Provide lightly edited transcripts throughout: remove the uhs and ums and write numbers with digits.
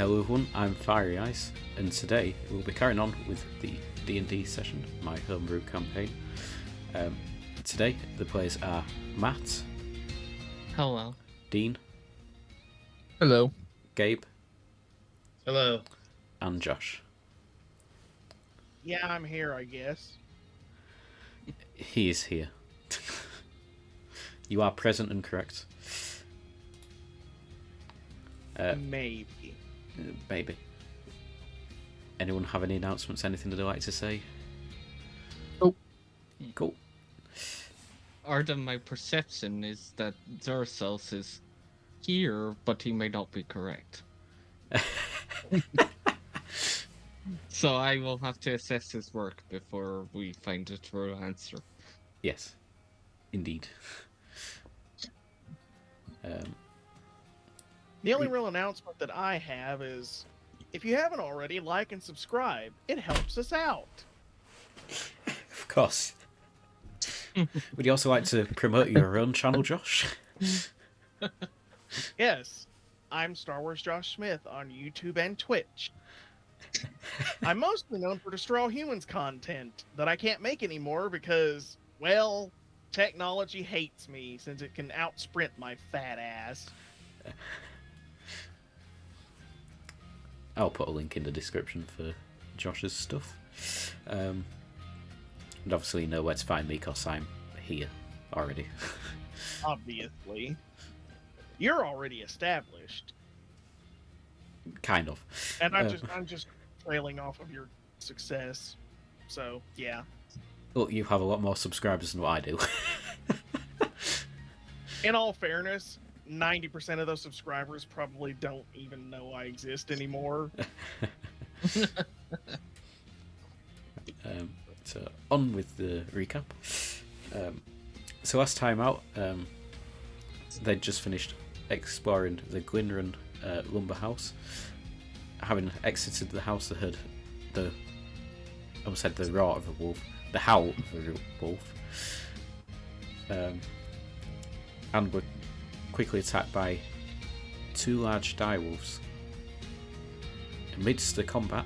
Hello everyone, I'm Fiery Ice, and today we'll be carrying on with the D&D session, my homebrew campaign. Today the players are Matt. Hello. Dean. Hello. Gabe. Hello. And Josh. Yeah, I'm here, I guess. He is here. You are present and correct. Maybe. Maybe. Anyone have any announcements, anything they'd like to say? Oh. Cool. Arden, my perception is that Jorasos is here, but he may not be correct. So I will have to assess his work before we find a true answer. Yes, indeed. The only real announcement that I have is, if you haven't already, like and subscribe. It helps us out. Of course. Would you also like to promote your own channel, Josh? Yes, I'm Star Wars Josh Smith on YouTube and Twitch. I'm mostly known for Destroy All Humans content that I can't make anymore because, well, technology hates me since it can outsprint my fat ass. I'll put a link in the description for Josh's stuff. And obviously you know where to find me because I'm here already. Obviously. You're already established. Kind of. And I'm just trailing off of your success. So, yeah. Well, you have a lot more subscribers than what I do. In all fairness, 90% of those subscribers probably don't even know I exist anymore. So on with the recap. So last time out, they'd just finished exploring the Glinran lumber house. Having exited the house, they heard the roar of a wolf, the howl of a wolf, and were quickly attacked by two large direwolves. Amidst the combat,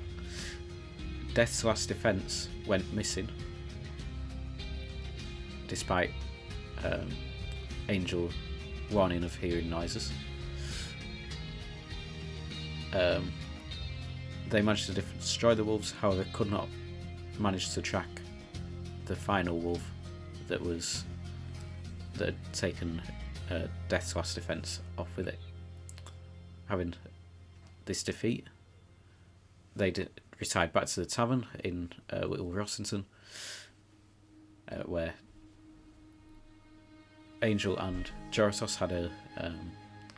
Death's last defense went missing, despite Aingeal warning of hearing noises. They managed to destroy the wolves, however could not manage to track the final wolf that had taken Death's last defense off with it. Having this defeat, they retired back to the tavern in Little Rossington, where Aingeal and Jorasos had a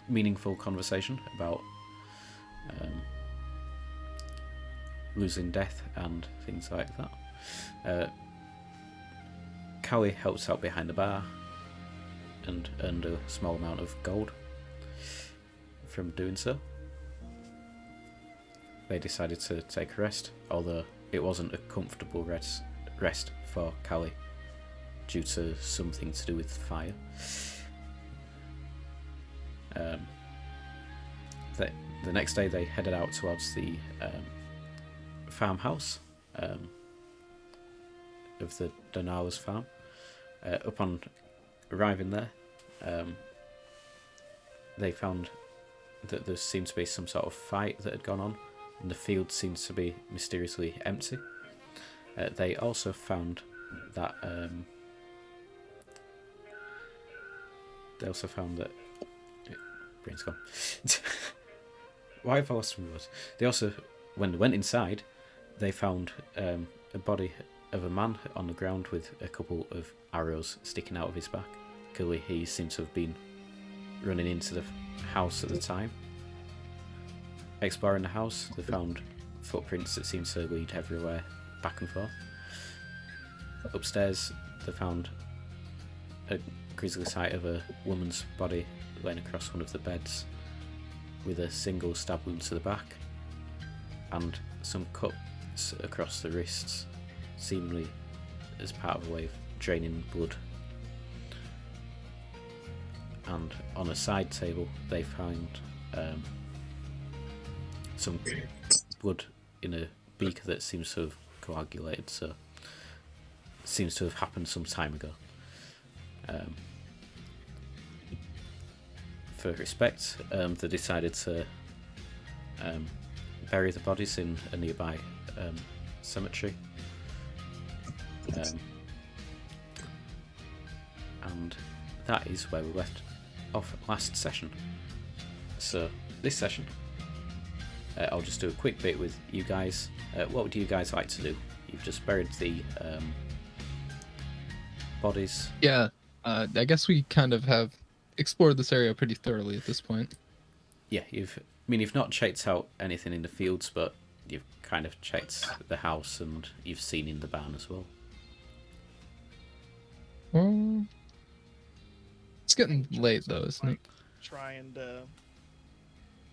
meaningful conversation about losing Death and things like that. Callie helps out behind the bar and earned a small amount of gold from doing so. They decided to take a rest, although it wasn't a comfortable rest for Callie due to something to do with fire. The next day they headed out towards the farmhouse of the Donala's farm. Upon arriving there, they found that there seemed to be some sort of fight that had gone on, and the field seemed to be mysteriously empty. They also found that brain's gone. Why have I lost my words? They also, when they went inside, they found a body of a man on the ground with a couple of arrows sticking out of his back. Clearly he seems to have been running into the house at the time. Exploring the house, they found footprints that seemed to lead everywhere, back and forth. Upstairs, they found a grisly sight of a woman's body laying across one of the beds with a single stab wound to the back and some cuts across the wrists, seemingly as part of a way of draining blood. And on a side table they found some blood in a beaker that seems to have coagulated, so it seems to have happened some time ago. For respect, they decided to bury the bodies in a nearby cemetery. And that is where we left off last session. So this session, I'll just do a quick bit with you guys. What would you guys like to do? You've just buried the bodies. Yeah, I guess we kind of have explored this area pretty thoroughly at this point. Yeah, you've not checked out anything in the fields, but you've kind of checked the house and you've seen in the barn as well. It's getting late though, isn't it? Try and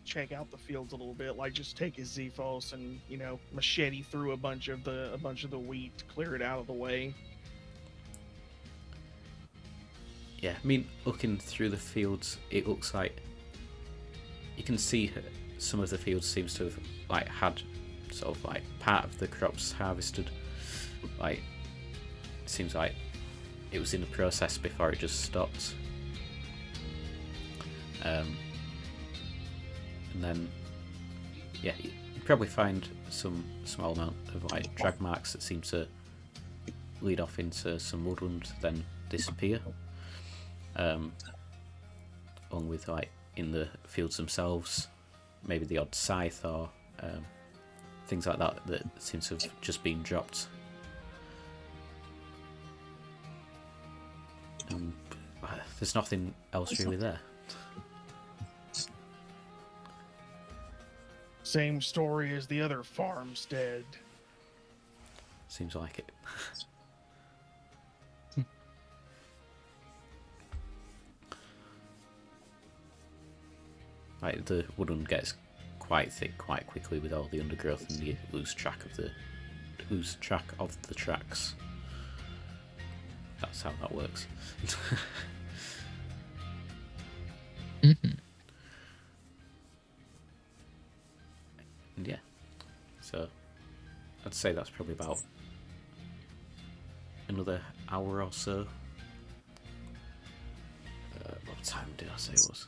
check out the fields a little bit. Like just take his Zephos and machete through a bunch of the wheat, clear it out of the way. Yeah, looking through the fields, it looks like you can see some of the fields seems to have had sort of part of the crops harvested. It seems like it was in the process before it just stopped. And then, yeah, you probably find some small amount of drag marks that seem to lead off into some woodland, then disappear. Along with in the fields themselves, maybe the odd scythe or things like that seem to have just been dropped. There's nothing else really there. Same story as the other farmstead. Seems like it. The woodland gets quite thick quite quickly with all the undergrowth, and you lose track of the tracks. That's how that works. Mm-hmm. And yeah, so I'd say that's probably about another hour or so. What time did I say it was?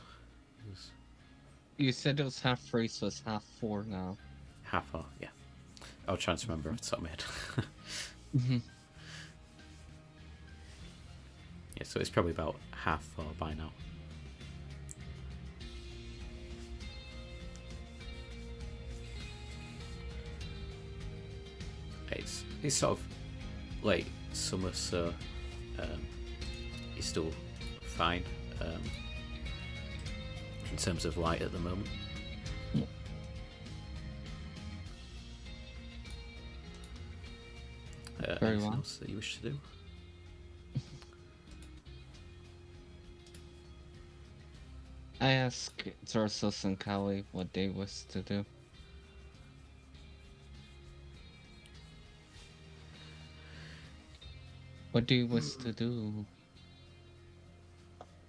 You said it was 3:30, so it's 4:30 now. 4:30, yeah. I'll try to remember off the top of my head. Mm-hmm. Yeah, so it's probably about 4:30 by now. It's sort of late summer, so it's still fine in terms of light at the moment. Very anything well. else that you wish to do? I asked Jorasos and Callie what they was to do. What do you wish to do?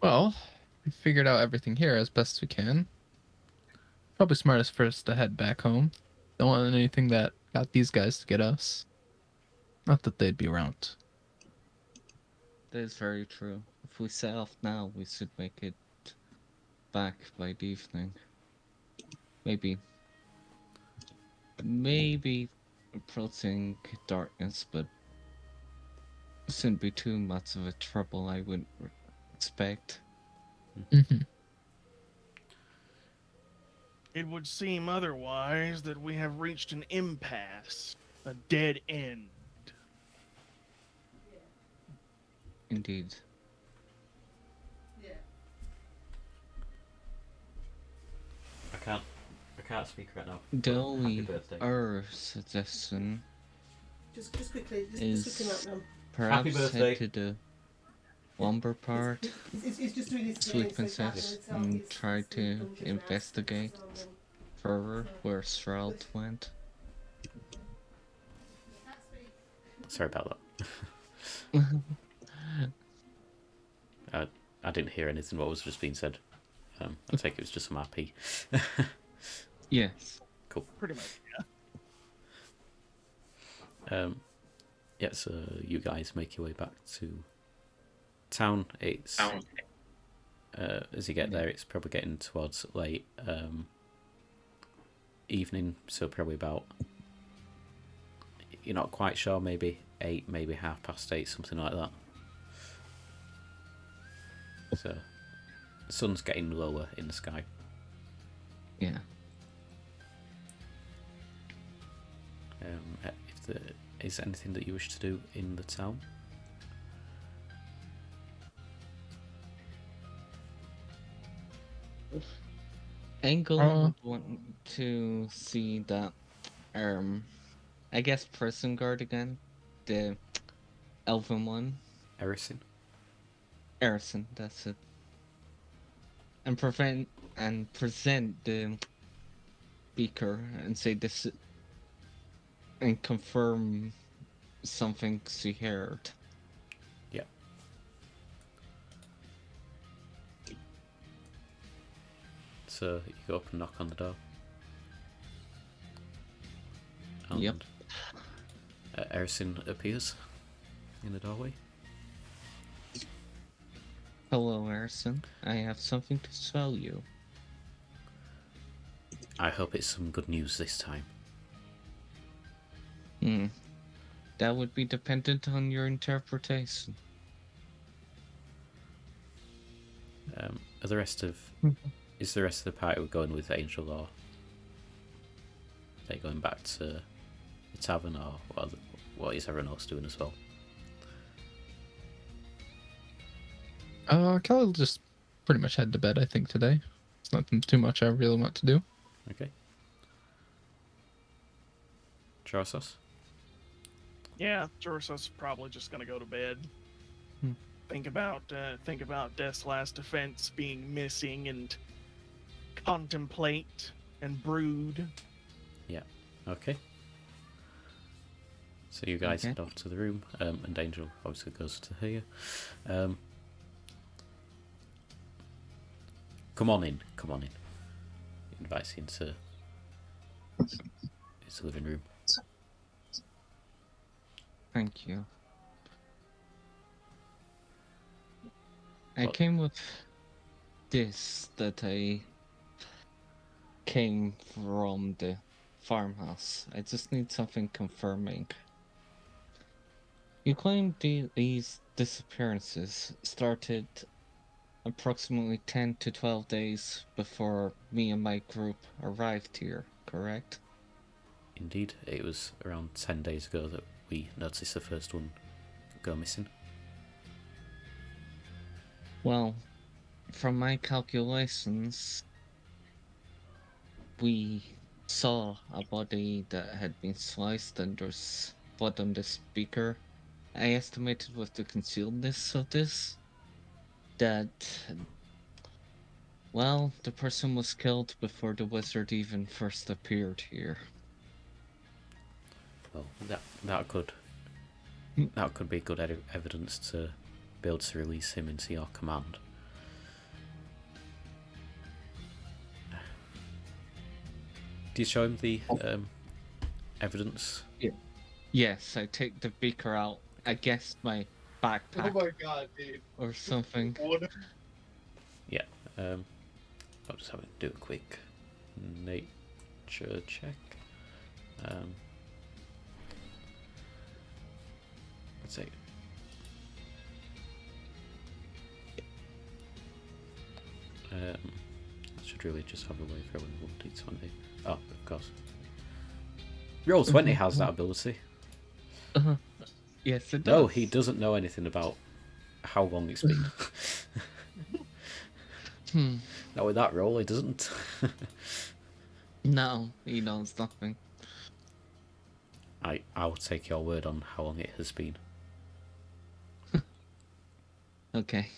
Well, we figured out everything here as best we can. Probably smartest for us to head back home. Don't want anything that got these guys to get us. Not that they'd be around. That is very true. If we set off now, we should make it back by the evening. Maybe approaching darkness, but it shouldn't be too much of a trouble, I wouldn't expect. Mm-hmm. It would seem otherwise that we have reached an impasse, a dead end. Indeed. I can't speak right now. The Happy only birthday. other suggestion Just quickly, is just looking at them. perhaps birthday. head to the lumber part, It's just doing this Sweet Princess, and try to investigate further where Stroud went. Sorry about that. I didn't hear anything what was just being said. I take it was just some RP. Yes. Cool. Cool. Pretty much. Yeah, so you guys make your way back to town. It's as you get there, it's probably getting towards late evening, so probably about, you're not quite sure, maybe 8, maybe 8:30, something like that. So the sun's getting lower in the sky. Yeah. If there is anything that you wish to do in the town? Aingeal would want to see that, I guess prison guard again, the elven one, Erison? Erison, that's it, and present the beaker and say this, and confirm something she heard. Yeah. So you go up and knock on the door. And Yep. Erison appears in the doorway. Hello, Erison. I have something to tell you. I hope it's some good news this time. That would be dependent on your interpretation. Are the rest of is the rest of the party going with Angel, or are they going back to the tavern, or what is everyone else doing as well? Callie will just pretty much head to bed, I think, today. It's nothing too much I really want to do. Okay. Jorasos? Yeah, Jorasos is probably just gonna go to bed. Think about Death's last defense being missing, and contemplate and brood. Yeah. Okay. So you guys head off to the room, and Angel obviously goes to hear. Come on in. He invites you into his living room. Thank you. I What? came with this that I came from the farmhouse. I just need something confirming. You claim these disappearances started approximately 10 to 12 days before me and my group arrived here, correct? Indeed, it was around 10 days ago that we noticed the first one go missing. Well, from my calculations, we saw a body that had been sliced and there's blood on the speaker. I estimated with the concealedness of this that, well, the person was killed before the wizard even first appeared here. Well, that could be good evidence to be able to release him into your command. Do you show him the evidence? Yes, I take the beaker out against my backpack. Oh my god, dude. Or something. Yeah. I'll just have to do a quick nature check. Let's see. I should really just have a way for everyone 1d20. Oh, of course. Roll 20 has that ability. Yes, it does. No, he doesn't know anything about how long it's been. Not with that roll, he doesn't. No, he knows nothing. I'll take your word on how long it has been. Okay.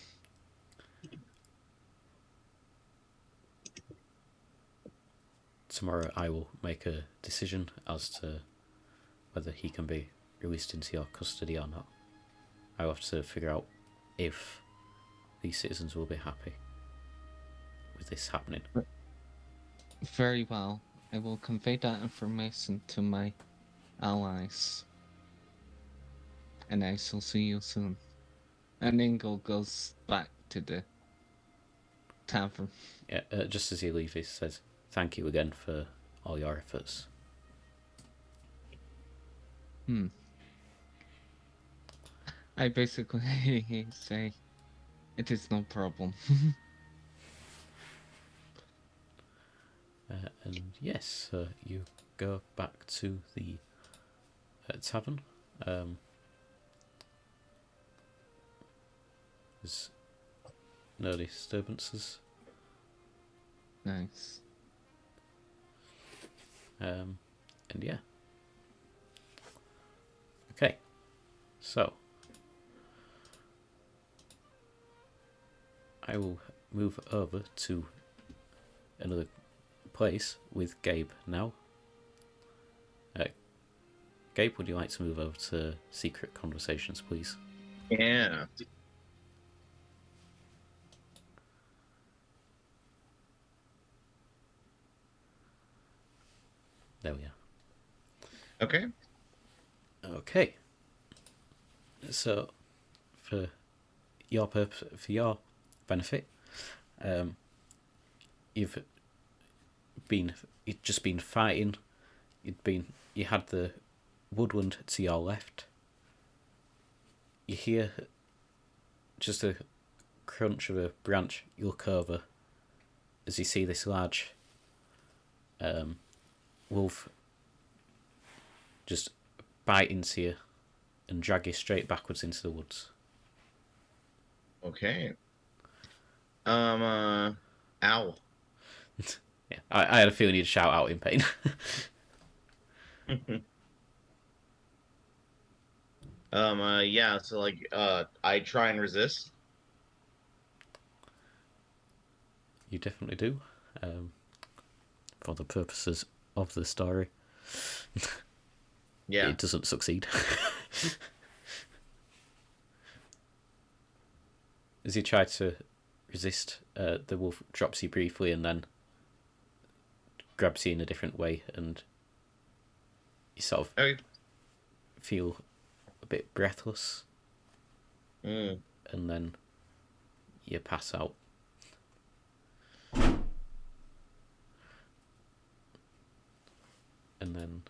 Tomorrow I will make a decision as to whether he can be released into your custody or not. I will have to figure out if these citizens will be happy with this happening. Very well. I will convey that information to my allies. And I shall see you soon. And Aingeal goes back to the tavern. Yeah, just as he leaves, he says, "Thank you again for all your efforts." I basically say, it is no problem. And yes, you go back to the tavern. There's no disturbances. Nice. And yeah. Okay. So I will move over to another place with Gabe now. Gabe, would you like to move over to secret conversations, please? Yeah. There we are. Okay. Okay. So, for your purpose, for your benefit, you've just been fighting. You had the woodland to your left. You hear just a crunch of a branch. You look over as you see this large wolf just bite into you and drag you straight backwards into the woods. Okay. Ow. Yeah, I had a feeling you'd shout out in pain. Yeah, so like, I try and resist. You definitely do. For the purposes of the story, Yeah. it doesn't succeed. As you try to resist, the wolf drops you briefly and then grabs you in a different way, and you sort of Okay. feel a bit breathless, Mm. and then you pass out. And then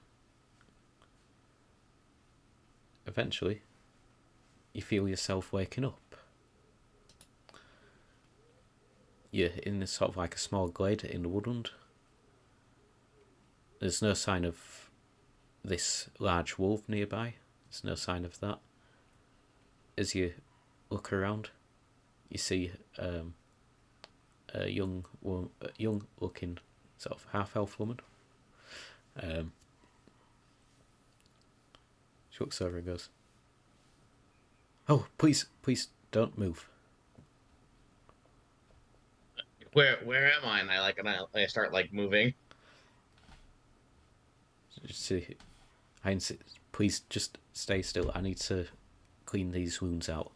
eventually you feel yourself waking up. You're in sort of like a small glade in the woodland. There's no sign of this large wolf nearby. There's no sign of that. As you look around, you see a young looking sort of half-elf woman. She looks over and goes, "Oh, please don't move." Where am I? And I start like moving. See, please just stay still. I need to clean these wounds out.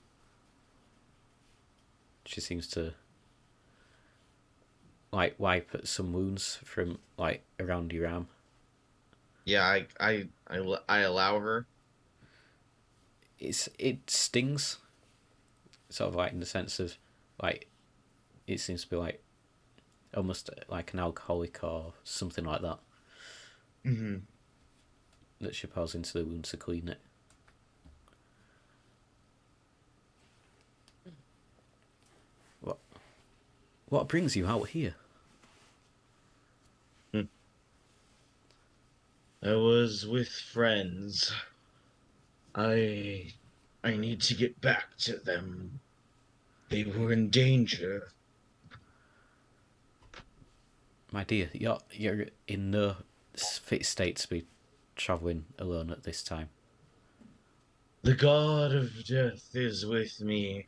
She seems to like wipe at some wounds from like around your arm. Yeah, I allow her. It stings, sort of like in the sense of like it seems to be like almost like an alcoholic or something like that. Mm-hmm. That she pours into the wound to clean it. What brings you out here? I was with friends. I need to get back to them. They were in danger. My dear, you're in no fit state to be travelling alone at this time. The god of death is with me,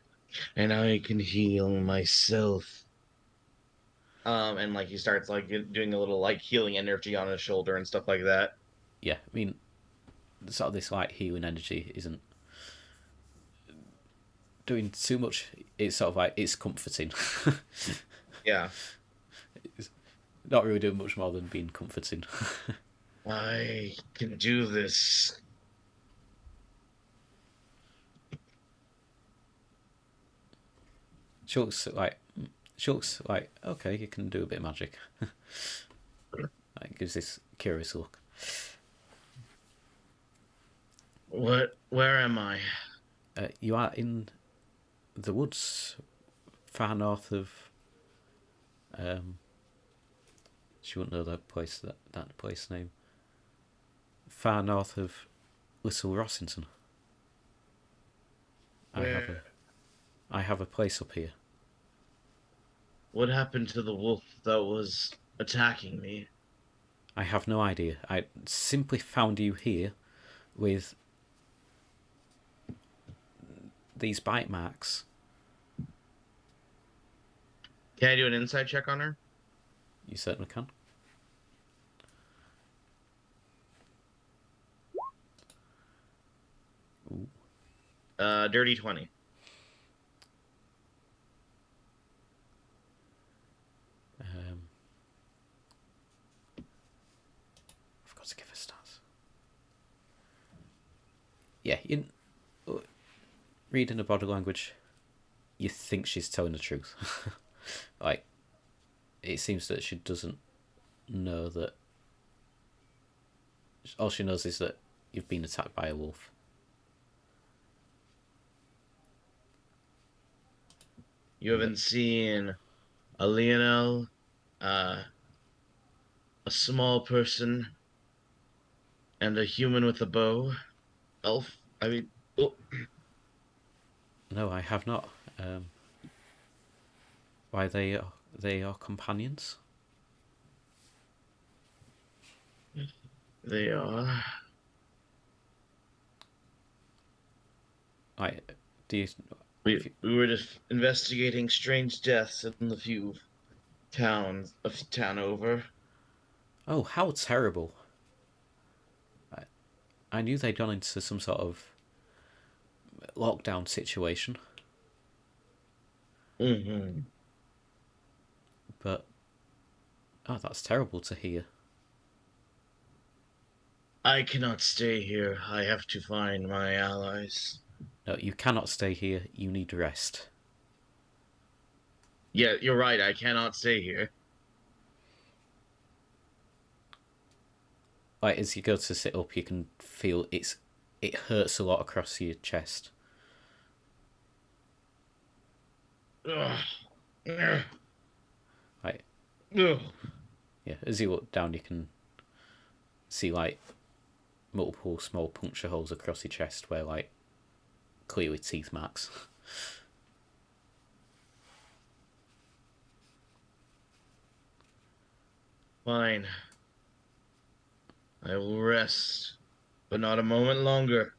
and I can heal myself. And like he starts like doing a little like healing energy on his shoulder and stuff like that. Yeah, I mean, sort of this like healing energy isn't doing too much. It's sort of like it's comforting. Yeah. not really doing much more than being comforting. I can do this. She looks like, okay, you can do a bit of magic. Like, gives this curious look. Where am I? You are in the woods, far north of. She wouldn't know that place. That place name. Far north of Little Rossington. Where? I have a place up here. What happened to the wolf that was attacking me? I have no idea. I simply found you here with these bite marks. Can I do an insight check on her? You certainly can. Ooh. Dirty 20. I forgot to give her stats. Yeah, reading the body language, you think she's telling the truth. Like, it seems that she doesn't know that. All she knows is that you've been attacked by a wolf. You haven't seen a leonin, a small person, and a human with a bow? Elf? I mean, oh. No, I have not. Why they are companions? They are. Do you? We were just investigating strange deaths in the few towns of town over. Oh, how terrible! I knew they'd gone into some sort of lockdown situation, Mm-hmm. but that's terrible to hear. I cannot stay here. I have to find my allies. No, you cannot stay here. You need rest. Yeah, you're right. I cannot stay here. Like, as you go to sit up, you can feel it hurts a lot across your chest. Ugh. Ugh. Like, Ugh. yeah, as you look down, you can see like multiple small puncture holes across your chest where like clearly teeth marks. Fine. I will rest, but not a moment longer.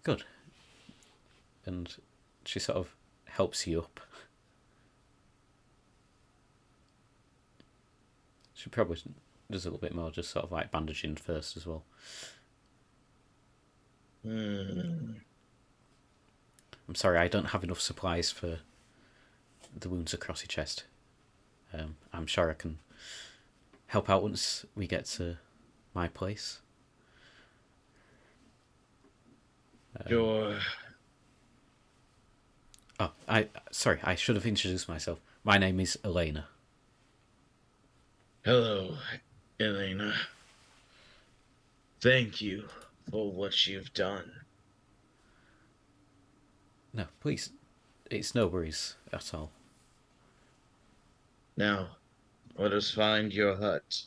Good. And she sort of helps you up. She probably does a little bit more, just sort of like bandaging first as well. Hmm. I'm sorry, I don't have enough supplies for the wounds across your chest. I'm sure I can help out once we get to my place. Sure. Oh, I should have introduced myself. My name is Elena. Hello, Elena. Thank you for what you've done. No, please, it's no worries at all. Now, let us find your hut.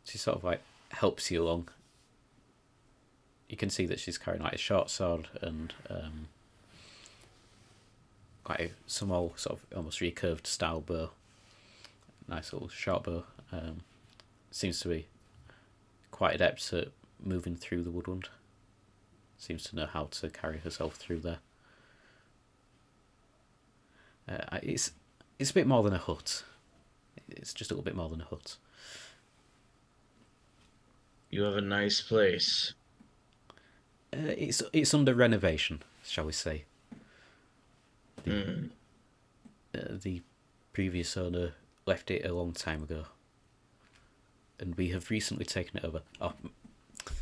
She sort of like helps you along. You can see that she's carrying like a short sword and quite a small, sort of almost recurved style bow. Nice little short bow. Seems to be quite adept at moving through the woodland. Seems to know how to carry herself through there. It's a bit more than a hut. It's just a little bit more than a hut. You have a nice place. It's under renovation, shall we say? The previous owner left it a long time ago, and we have recently taken it over. Oh,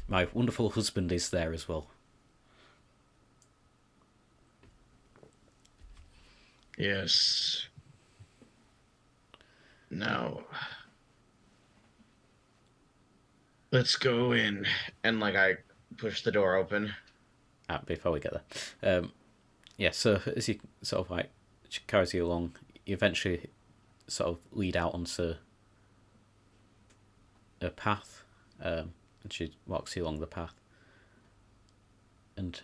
my wonderful husband is there as well. Yes. Now, let's go in. And like I push the door open. Before we get there, yeah. So as you sort of like, she carries you along, you eventually sort of lead out onto a path, and she walks you along the path. And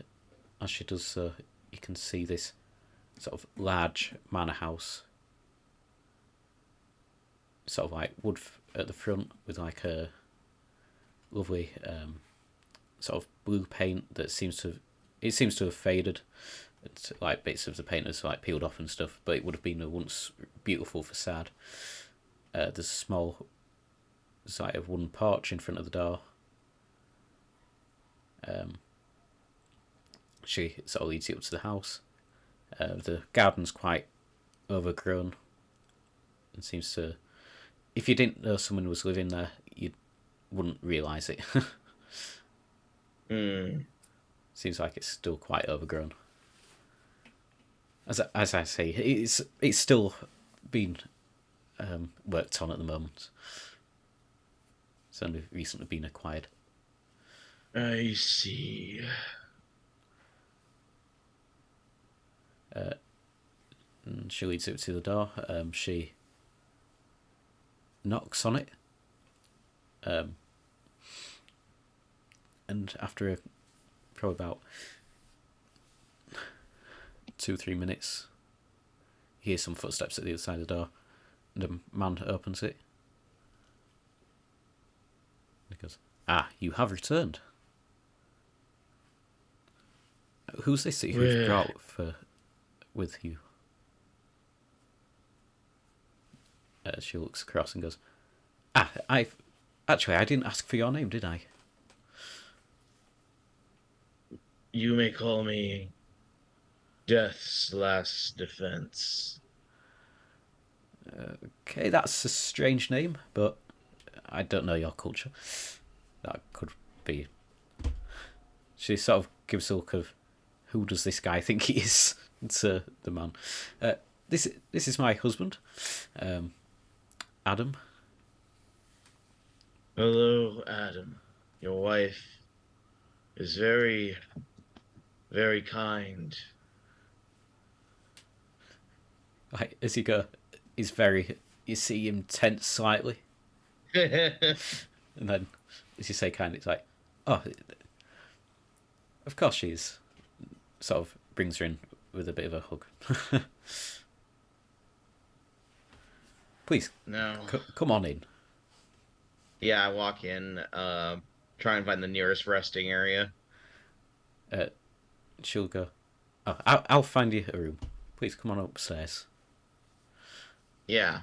as she does so, you can see this sort of large manor house, sort of like wood at the front with like a lovely sort of blue paint that seems to have faded. It's like bits of the paint is like peeled off and stuff, but it would have been a once beautiful facade. There's a small sort of wooden porch in front of the door. She sort of leads you up to the house. The garden's quite overgrown and seems to... If you didn't know someone was living there, you wouldn't realise it. Seems like it's still quite overgrown. As I say, it's still being worked on at the moment. It's only recently been acquired. I see. And she leads it to the door. She knocks on it. And after probably about 2-3 minutes, you hear some footsteps at the other side of the door, and a man opens it. He goes, you have returned. Who's this that you've brought with you? She looks across and goes, I didn't ask for your name, did I? You may call me Death's Last Defense. Okay, that's a strange name, but I don't know your culture. That could be... She sort of gives a look of, who does this guy think he is? To the man. This is my husband, Adam. Hello, Adam. Your wife is very, very kind. Like, as you go, he's very... You see him tense slightly. And then, as you say kind, it's like, oh, of course she is. Sort of brings her in with a bit of a hug. Please, No. come on in. Yeah, I walk in, try and find the nearest resting area. She'll go, I'll find you a room. Please come on upstairs. Yeah.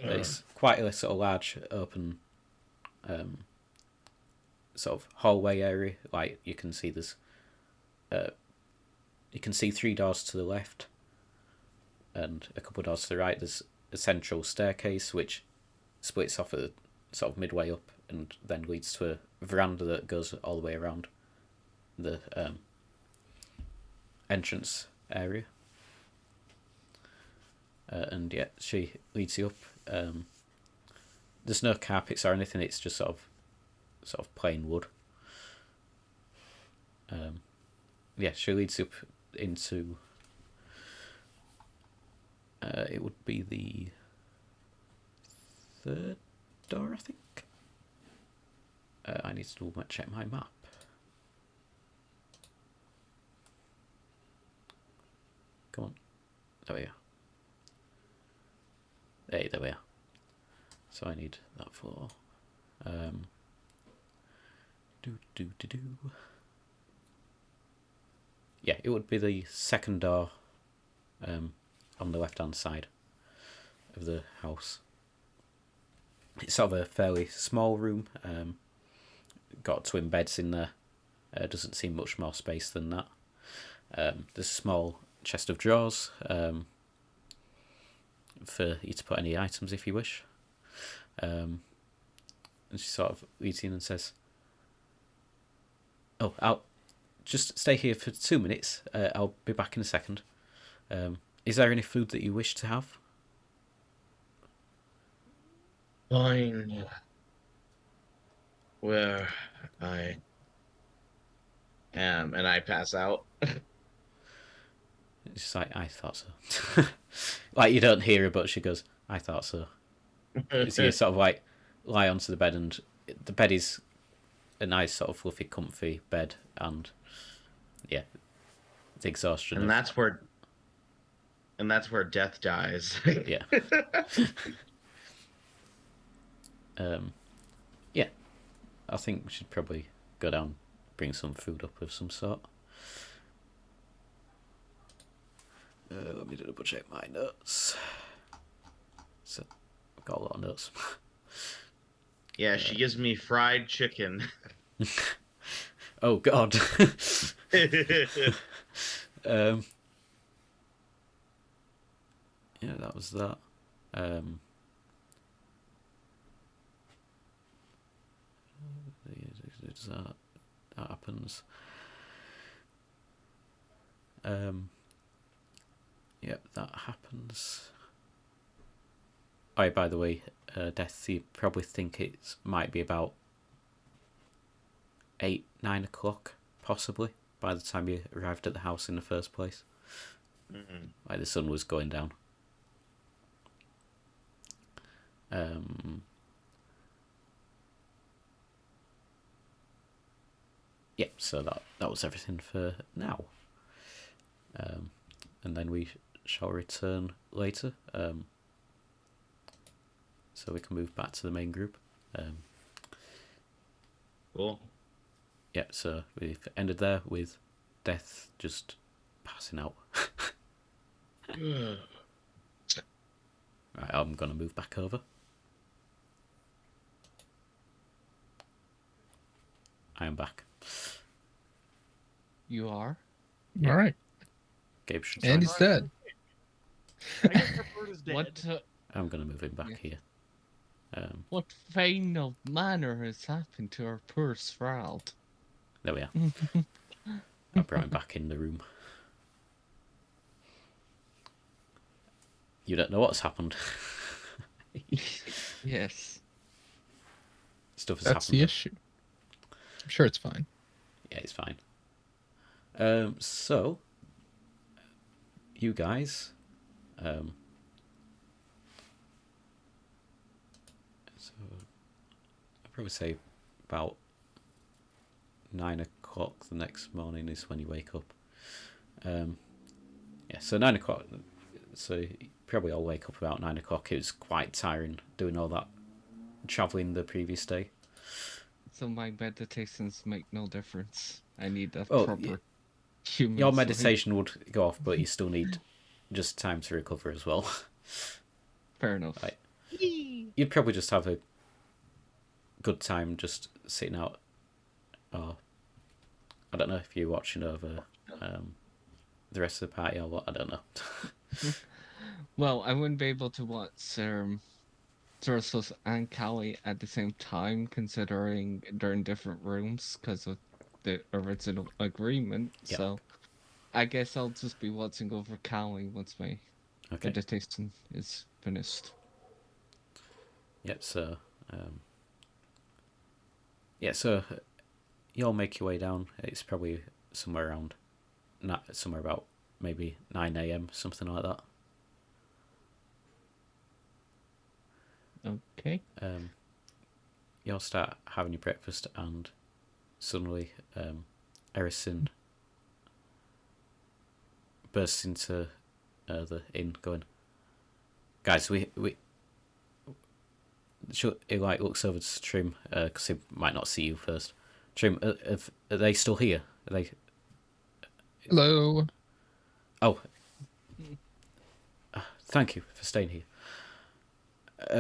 It's quite a sort of large, open, sort of hallway area. Like, you can see there's... you can see 3 doors to the left and a couple of doors to the right. There's a central staircase which splits off at sort of midway up and then leads to a veranda that goes all the way around the entrance area. And yeah, she leads you up. There's no carpets or anything. It's just sort of plain wood. Yeah, she leads you up into... it would be the 3rd door, I think. I need to check my map. Come on. There we are. Hey, there we are. So I need that floor. Yeah, it would be the 2nd door on the left-hand side of the house. It's sort of a fairly small room. Got twin beds in there. Doesn't seem much more space than that. There's a small chest of drawers for you to put any items if you wish. And she sort of leads in and says, "Oh, I'll just stay here for 2 minutes. I'll be back in a second. Is there any food that you wish to have?" Fine. Where I am, and I pass out. She's like, "I thought so." Like, you don't hear her, but she goes, "I thought so." So you sort of like lie onto the bed, and the bed is a nice sort of fluffy, comfy bed, and yeah, the exhaustion. And that's where death dies. Yeah. Yeah, I think we should probably go down, bring some food up of some sort. Let me double check my notes. So, I've got a lot of notes. Yeah, she gives me fried chicken. Oh God. Yeah, that was that. That happens. Yep, that happens. Oh, yeah, by the way, Death, you probably think it might be about 8-9 o'clock, possibly, by the time you arrived at the house in the first place. Mm-mm. Like, the sun was going down. Yeah, so that was everything for now. And then we shall return later. So we can move back to the main group. Cool. Yeah, so we've ended there with Death just passing out. Right, I'm going to move back over. I am back. You are? All right. Gabe should And join. he's dead. I guess that bird is dead. I'm going to move him back here. What final manner has happened to our poor Thrald? There we are. I brought him back in the room. You don't know what's happened. Yes. Stuff has That's the happened. issue. I'm sure it's fine. Yeah, it's fine. So, you guys, so I'd probably say about 9 o'clock the next morning is when you wake up. Yeah, so 9 o'clock. So you probably all wake up about 9 o'clock. It was quite tiring doing all that traveling the previous day. So my meditations make no difference. I need a Oh, proper human your sleep. meditation would go off, but you still need just time to recover as well. Fair enough. Right. You'd probably just have a good time just sitting out, or I don't know if you're watching over the rest of the party or what. I don't know. Well, I wouldn't be able to watch Jorasos and Callie at the same time, considering they're in different rooms because of the original agreement. Yeah. So I guess I'll just be watching over Callie once my Okay. meditation is finished. Yep. So, yeah. So you'll make your way down. It's probably somewhere around, somewhere about maybe 9 a.m. something like that. Okay. You'll start having your breakfast, and suddenly, Erison bursts into the inn, going, "Guys, we." He like looks over to Trim because he might not see you first. Trim, are they still here? Are they? Hello. Oh, thank you for staying here.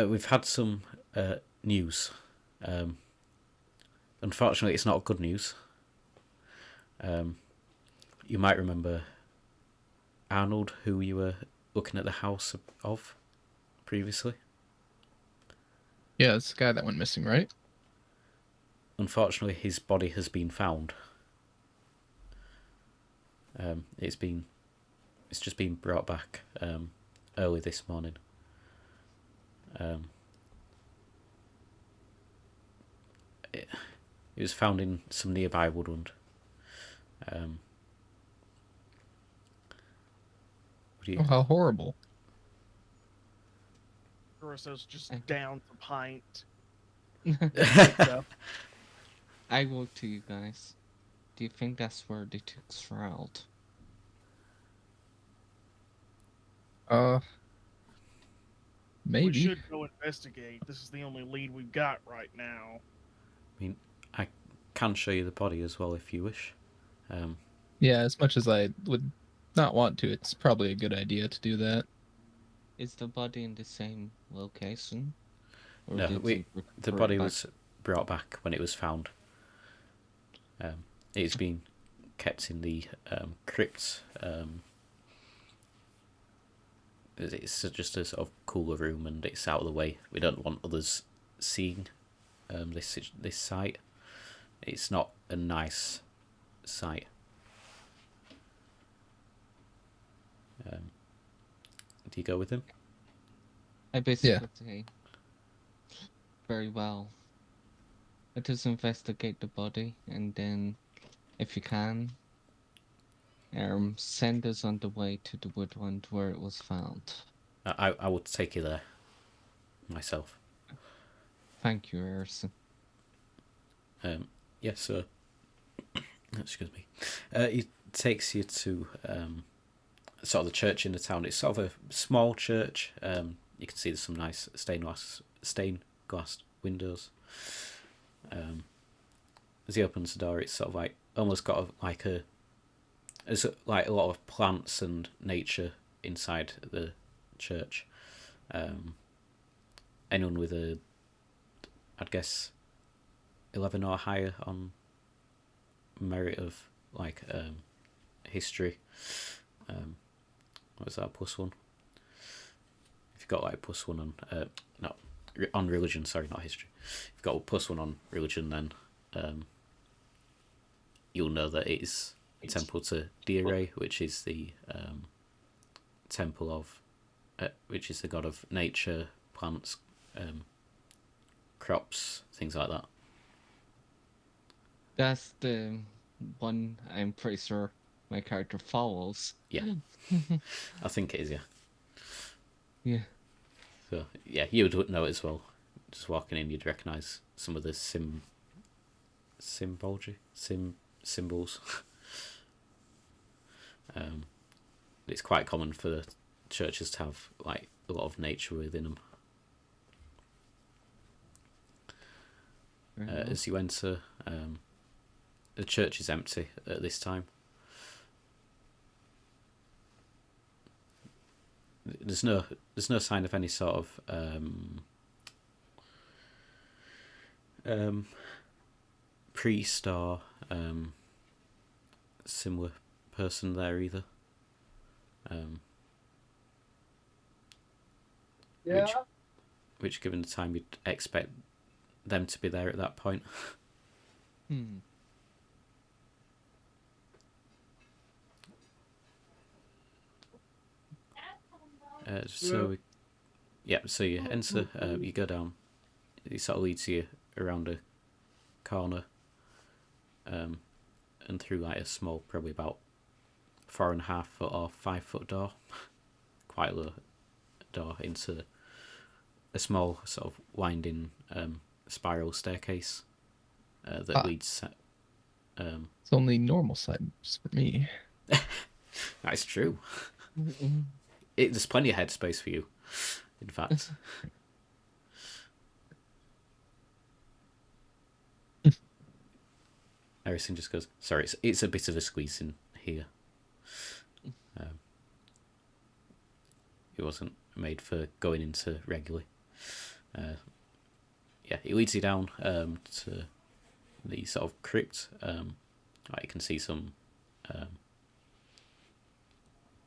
We've had some news. Unfortunately, it's not good news. You might remember Arnold, who you were looking at the house of previously? Yeah, it's the guy that went missing, right? Unfortunately, his body has been found. It's just been brought back early this morning. It was found in some nearby woodland. Oh, how horrible. Jorasos just Eh. downs a pint. I will to you guys. Do you think that's where they took Shroud? Uh, We maybe. should go investigate. This is the only lead we've got right now. I mean, I can show you the body as well if you wish. Yeah, as much as I would not want to, it's probably a good idea to do that. Is the body in the same location? Or No, did the you bring body it back? was brought back when it was found. It's been kept in the crypt. It's just a sort of cooler room, and it's out of the way. We don't want others seeing this site. It's not a nice site. Do you go with him? I basically say, very well. Let us investigate the body, and then, if you can, send us on the way to the woodland where it was found. I would take you there myself. Thank you, Erson. Yes, sir. Excuse me. He takes you to sort of the church in the town. It's sort of a small church. You can see there's some nice stained glass windows. As he opens the door, it's sort of like almost got there's like a lot of plants and nature inside the church. Anyone with I'd guess 11 or higher on merit of like history. What was that, +1? If you've got like +1 on not on religion, sorry, not history. If you've got +1 on religion, then you'll know that it is a temple to Dire, which is the temple of which is the god of nature, plants, crops, things like that. That's the one I'm pretty sure my character follows. Yeah. I think it is, yeah. Yeah. So yeah, you would know it as well. Just walking in, you'd recognise some of the symbols. It's quite common for churches to have like a lot of nature within them. As you enter, the church is empty at this time. There's no sign of any sort of priest or similar person there either. Which given the time, you'd expect them to be there at that point. So you enter, you go down, it sort of leads you around a corner, and through like a small, probably about 4.5 foot or 5 foot door, quite a low door, into a small sort of winding spiral staircase that leads. It's only normal size for me. That's true. There's plenty of headspace for you, in fact. Harrison just goes, sorry, it's a bit of a squeeze in here. It wasn't made for going into regularly. Yeah, it leads you down to the sort of crypt. You can see some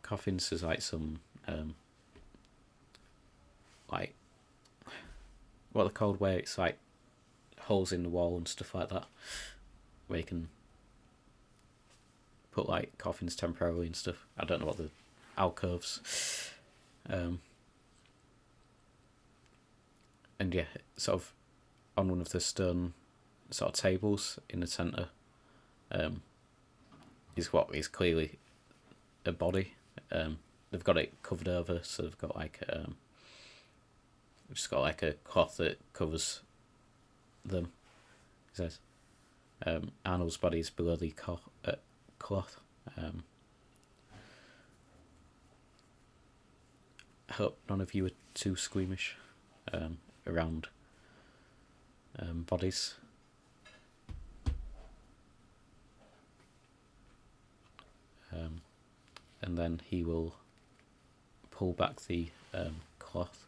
coffins. There's like some like what they're called, where it's like holes in the wall and stuff like that, where you can put like coffins temporarily and stuff. I don't know what the alcoves. And yeah, sort of on one of the stone sort of tables in the centre is what is clearly a body. They've got it covered over, so they've got like just got like a cloth that covers them. It says Arnold's body is below the cloth. I hope none of you are too squeamish around bodies. And then he will pull back the cloth.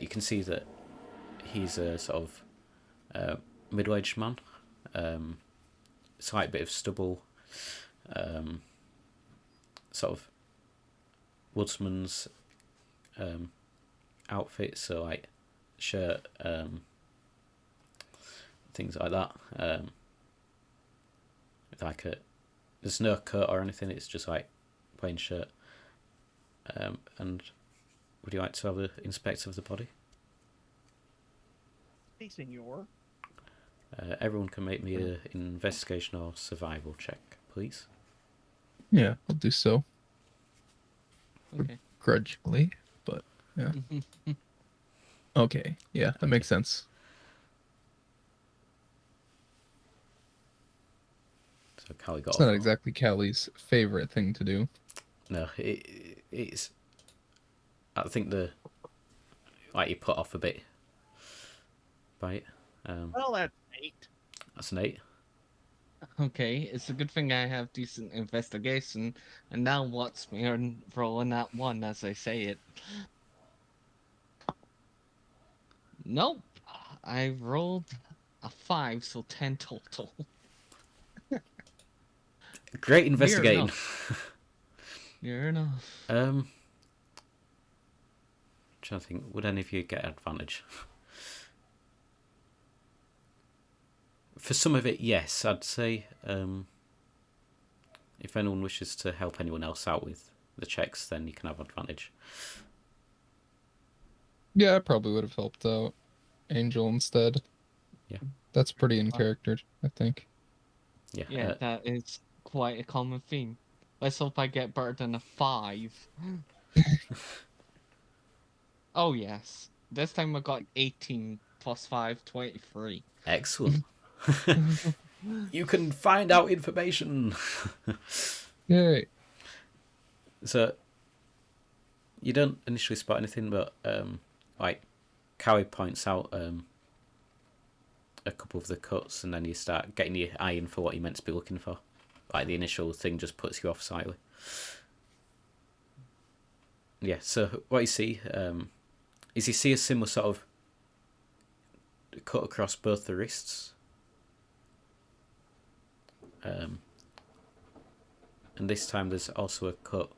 You can see that he's a sort of middle-aged man. Slight bit of stubble. Sort of woodsman's outfit, so like shirt, things like that. Like there's no coat or anything, it's just like plain shirt. And would you like to have an inspect of the body? Hey, senor. Everyone can make me an investigation or survival check, please. Yeah, I'll do so. Okay. Grudgingly, but yeah. Okay, yeah, that makes sense. So Callie got It's not off. exactly Callie's favorite thing to do. No, it's. I think you put off a bit by it. Well, that's 8. That's an 8. Okay, it's a good thing I have decent investigation, and now watch me rolling that 1 as I say it. Nope, I rolled a 5, so 10 total. Great investigating. Fair enough. Trying to think, would any of you get advantage? For some of it, yes, I'd say. If anyone wishes to help anyone else out with the checks, then you can have advantage. Yeah, I probably would have helped out Angel instead. Yeah. That's pretty in character, I think. Yeah. Yeah, that is quite a common theme. Let's hope I get better than a 5. Oh, yes. This time I got 18 plus 5, 23. Excellent. You can find out information. Yay. So you don't initially spot anything, but like Callie points out a couple of the cuts, and then you start getting your eye in for what you're meant to be looking for. Like the initial thing just puts you off slightly. Yeah. So what you see is you see a similar sort of cut across both the wrists. And this time there's also a cut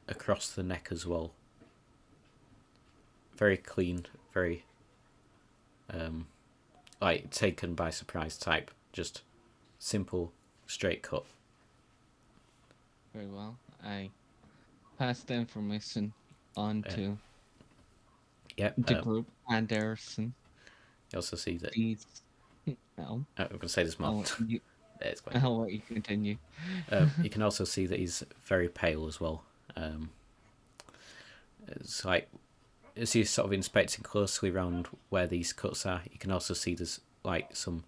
across the neck as well. Very clean, very like taken by surprise type. Just simple, straight cut. Very well. I pass the information on to Yeah. the group and Harrison. You also see that. Please. No. I'm going to say this more. It's quite. I'll let you continue. You can also see that he's very pale as well. It's like as you're sort of inspecting closely around where these cuts are, you can also see there's like some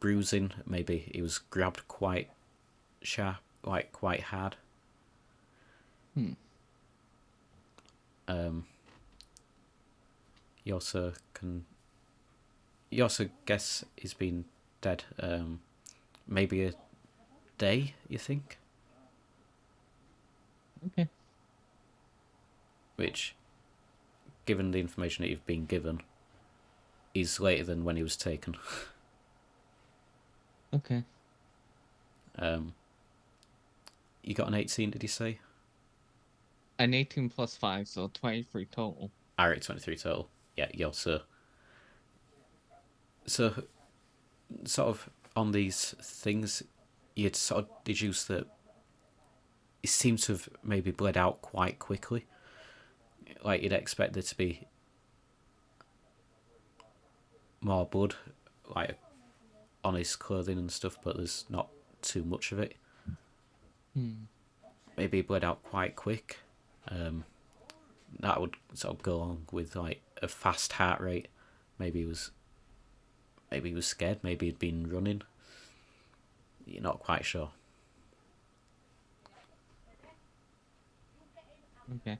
bruising. Maybe he was grabbed quite sharp, like quite hard. You also guess he's been dead maybe a day, you think? Okay. Which, given the information that you've been given, is later than when he was taken. Okay. You got an 18, did you say? An 18 plus 5, so 23 total. Alright, 23 total. Yeah, you're so sort of on these things, you'd sort of deduce that it seems to have maybe bled out quite quickly. Like you'd expect there to be more blood, like on his clothing and stuff, but there's not too much of it. Maybe he bled out quite quick. That would sort of go along with like a fast heart rate. Maybe he was scared. Maybe he'd been running. You're not quite sure. Okay.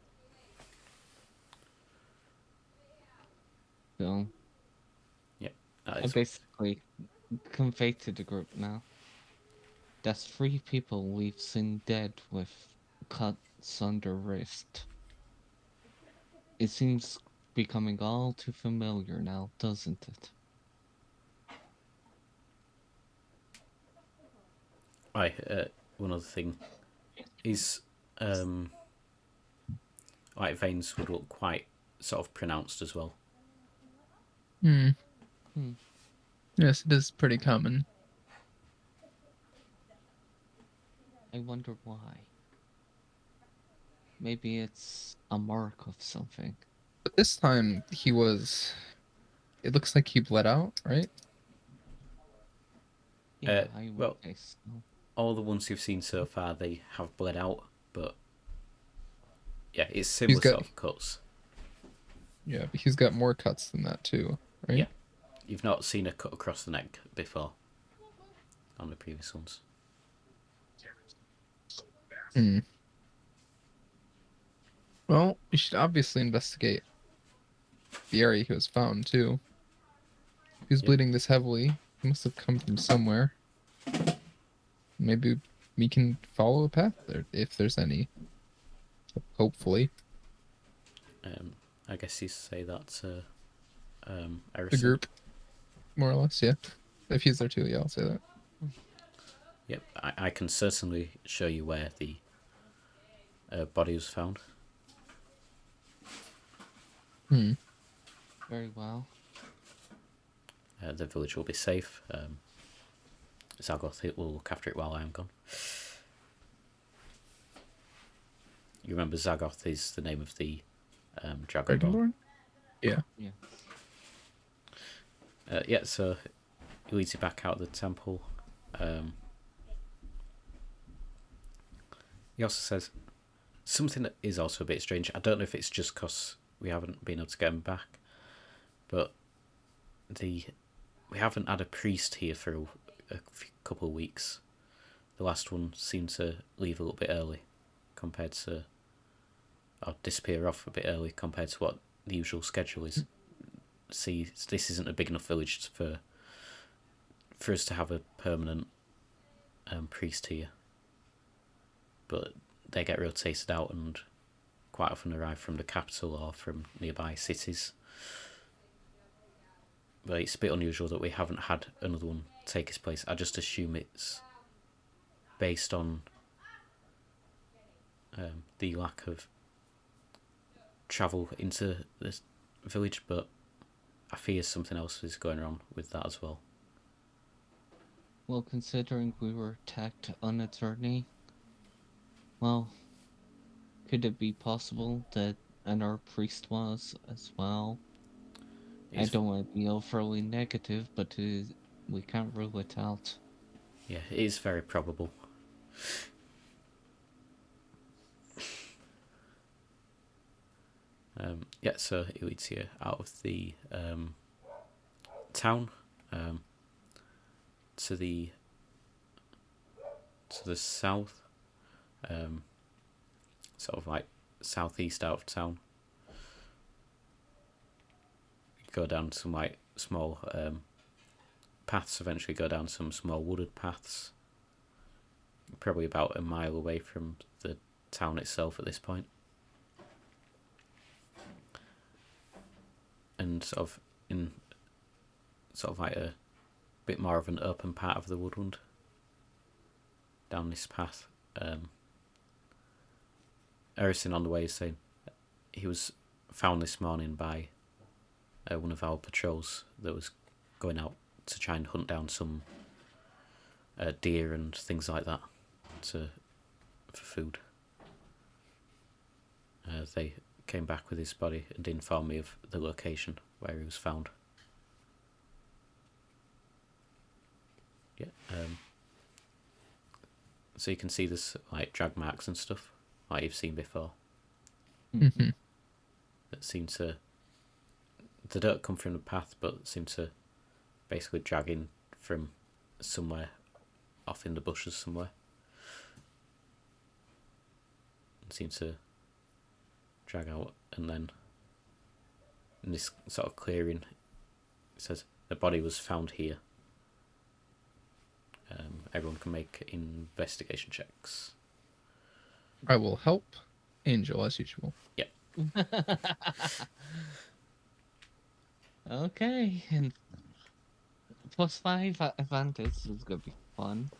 So That I is, basically convey to the group now. That's 3 people we've seen dead with cuts on their wrist. It seems becoming all too familiar now, doesn't it? right. One other thing is, like veins would look quite sort of pronounced as well. Yes, it is pretty common. I wonder why. Maybe it's a mark of something. But this time he was. It looks like he bled out, right? Yeah, I would well, guess so. all the ones you've seen so far, they have bled out, but yeah, it's He's similar got. sort of cuts. Yeah, but he's got more cuts than that too, right? Yeah, you've not seen a cut across the neck before on the previous ones. Well, we should obviously investigate the area he was found too. If he's bleeding this heavily, he must have come from somewhere. Maybe we can follow a path there if there's any. Hopefully. I guess you say that's The Erison. group, more or less, yeah. If he's there too, yeah, I'll say that. Yep, I can certainly show you where the body was found. Very well. The village will be safe. Zagoth will look after it while I am gone. You remember Zagoth is the name of the Dragonborn? Dragonborn? Yeah. Yeah. Yeah, so he leads you back out of the temple. He also says something that is also a bit strange. I don't know if it's just because we haven't been able to get him back, but we haven't had a priest here for a couple of weeks. The last one seemed to leave a little bit early compared to, or disappear off a bit early compared to what the usual schedule is. See, this isn't a big enough village for us to have a permanent priest here. But they get rotated out and quite often arrive from the capital or from nearby cities. But it's a bit unusual that we haven't had another one take his place. I just assume it's based on the lack of travel into this village, but I fear something else is going on with that as well. Well, considering we were attacked on a journey, well, could it be possible that our priest was as well? I don't want to be overly negative, but we can't rule it out. Yeah, it is very probable. Yeah, so he leads you out of the town to the south, sort of like southeast out of town. You go down some like small paths. Eventually, go down some small wooded paths. Probably about a mile away from the town itself at this point. And sort of in sort of like a bit more of an open part of the woodland. Down this path, Harrison on the way is saying he was found this morning by one of our patrols that was going out to try and hunt down some deer and things like that for food. They came back with his body and informed me of the location where he was found. Yeah. So you can see there's like drag marks and stuff like you've seen before. Mm-hmm. That seem to, they don't come from the path, but seem to basically drag in from somewhere off in the bushes somewhere. And seem to drag out, and then in this sort of clearing, it says the body was found here. Everyone can make investigation checks. I will help Angel as usual. Okay, and +5 advantage is gonna be fun.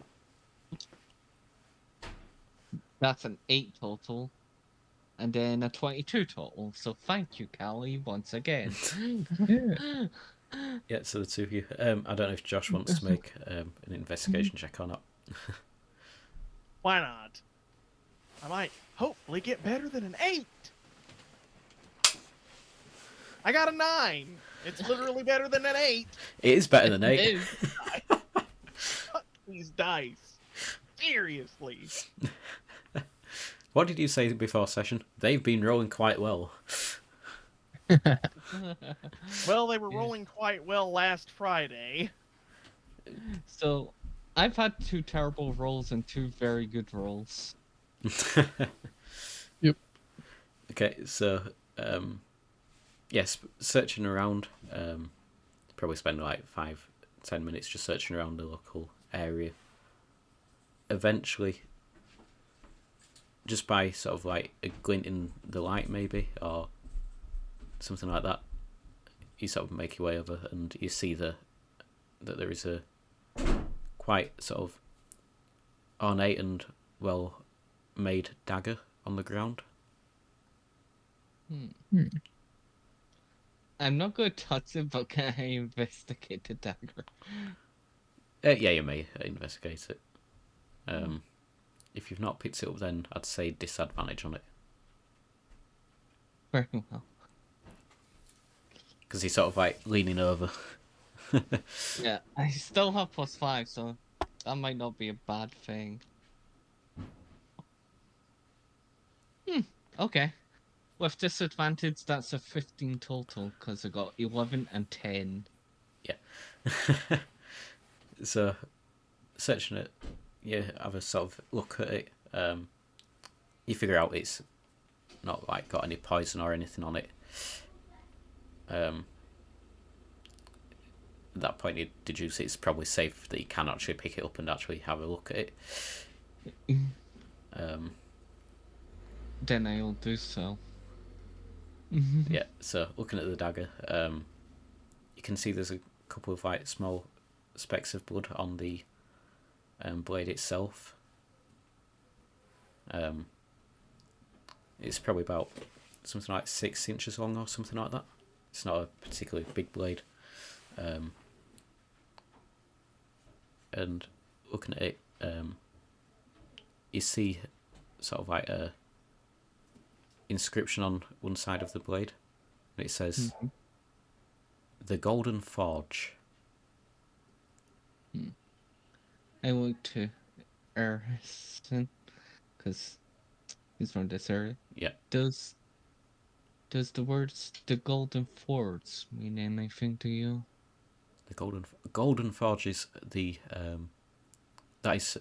That's an 8 total. And then a 22 total. So thank you, Callie, once again. Yeah. Yeah, so the two of you. I don't know if Josh wants to make an investigation check or not. Why not? I might hopefully get better than an 8. I got a 9. It's literally better than an 8. It is better than 8. Fuck these dice. Seriously. What did you say before session? They've been rolling quite well. Well, they were rolling quite well last Friday. So I've had 2 terrible rolls and 2 very good rolls. Yep. Okay, so yes, searching around. Probably spend like 5-10 minutes just searching around the local area. Eventually, just by sort of like a glint in the light, maybe, or something like that, you sort of make your way over, and you see that there is a quite sort of ornate and well made dagger on the ground. I'm not going to touch it, but can I investigate the dagger? Yeah, you may investigate it. If you've not picked it up, then I'd say disadvantage on it, Very well. because he's sort of like leaning over. Yeah, I still have +5, so that might not be a bad thing. Okay. With disadvantage, that's a 15 total, because I got 11 and 10. So, searching it, you have a sort of look at it. You figure out it's not like got any poison or anything on it. At that point, you deduce it's probably safe that you can actually pick it up and actually have a look at it. Then I'll do so. Yeah, so looking at the dagger, you can see there's a couple of like small specks of blood on the blade itself. It's probably about something like 6 inches long or something like that. It's not a particularly big blade. And looking at it, you see sort of like a inscription on one side of the blade. It says, "The Golden Forge." I went to Harrison, because he's from this area. Yeah. Does the words "the Golden Forge" mean anything to you? The Golden Forge is the that is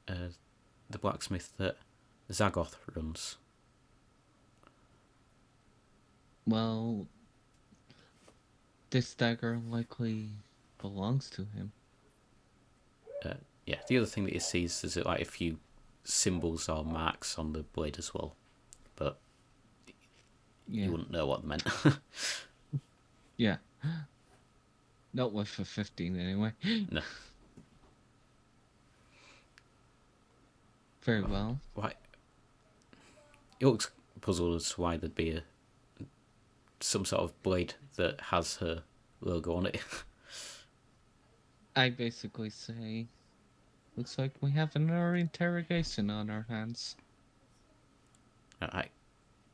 the blacksmith that Zagoth runs. Well, this dagger likely belongs to him. Yeah, the other thing that you see is there's like a few symbols or marks on the blade as well, but Yeah. you wouldn't know what they meant. Yeah. Not with a 15 anyway. No. Very well. Why? he looks puzzled as to why there'd be some sort of blade that has her logo on it. I basically say, looks like we have another interrogation on our hands.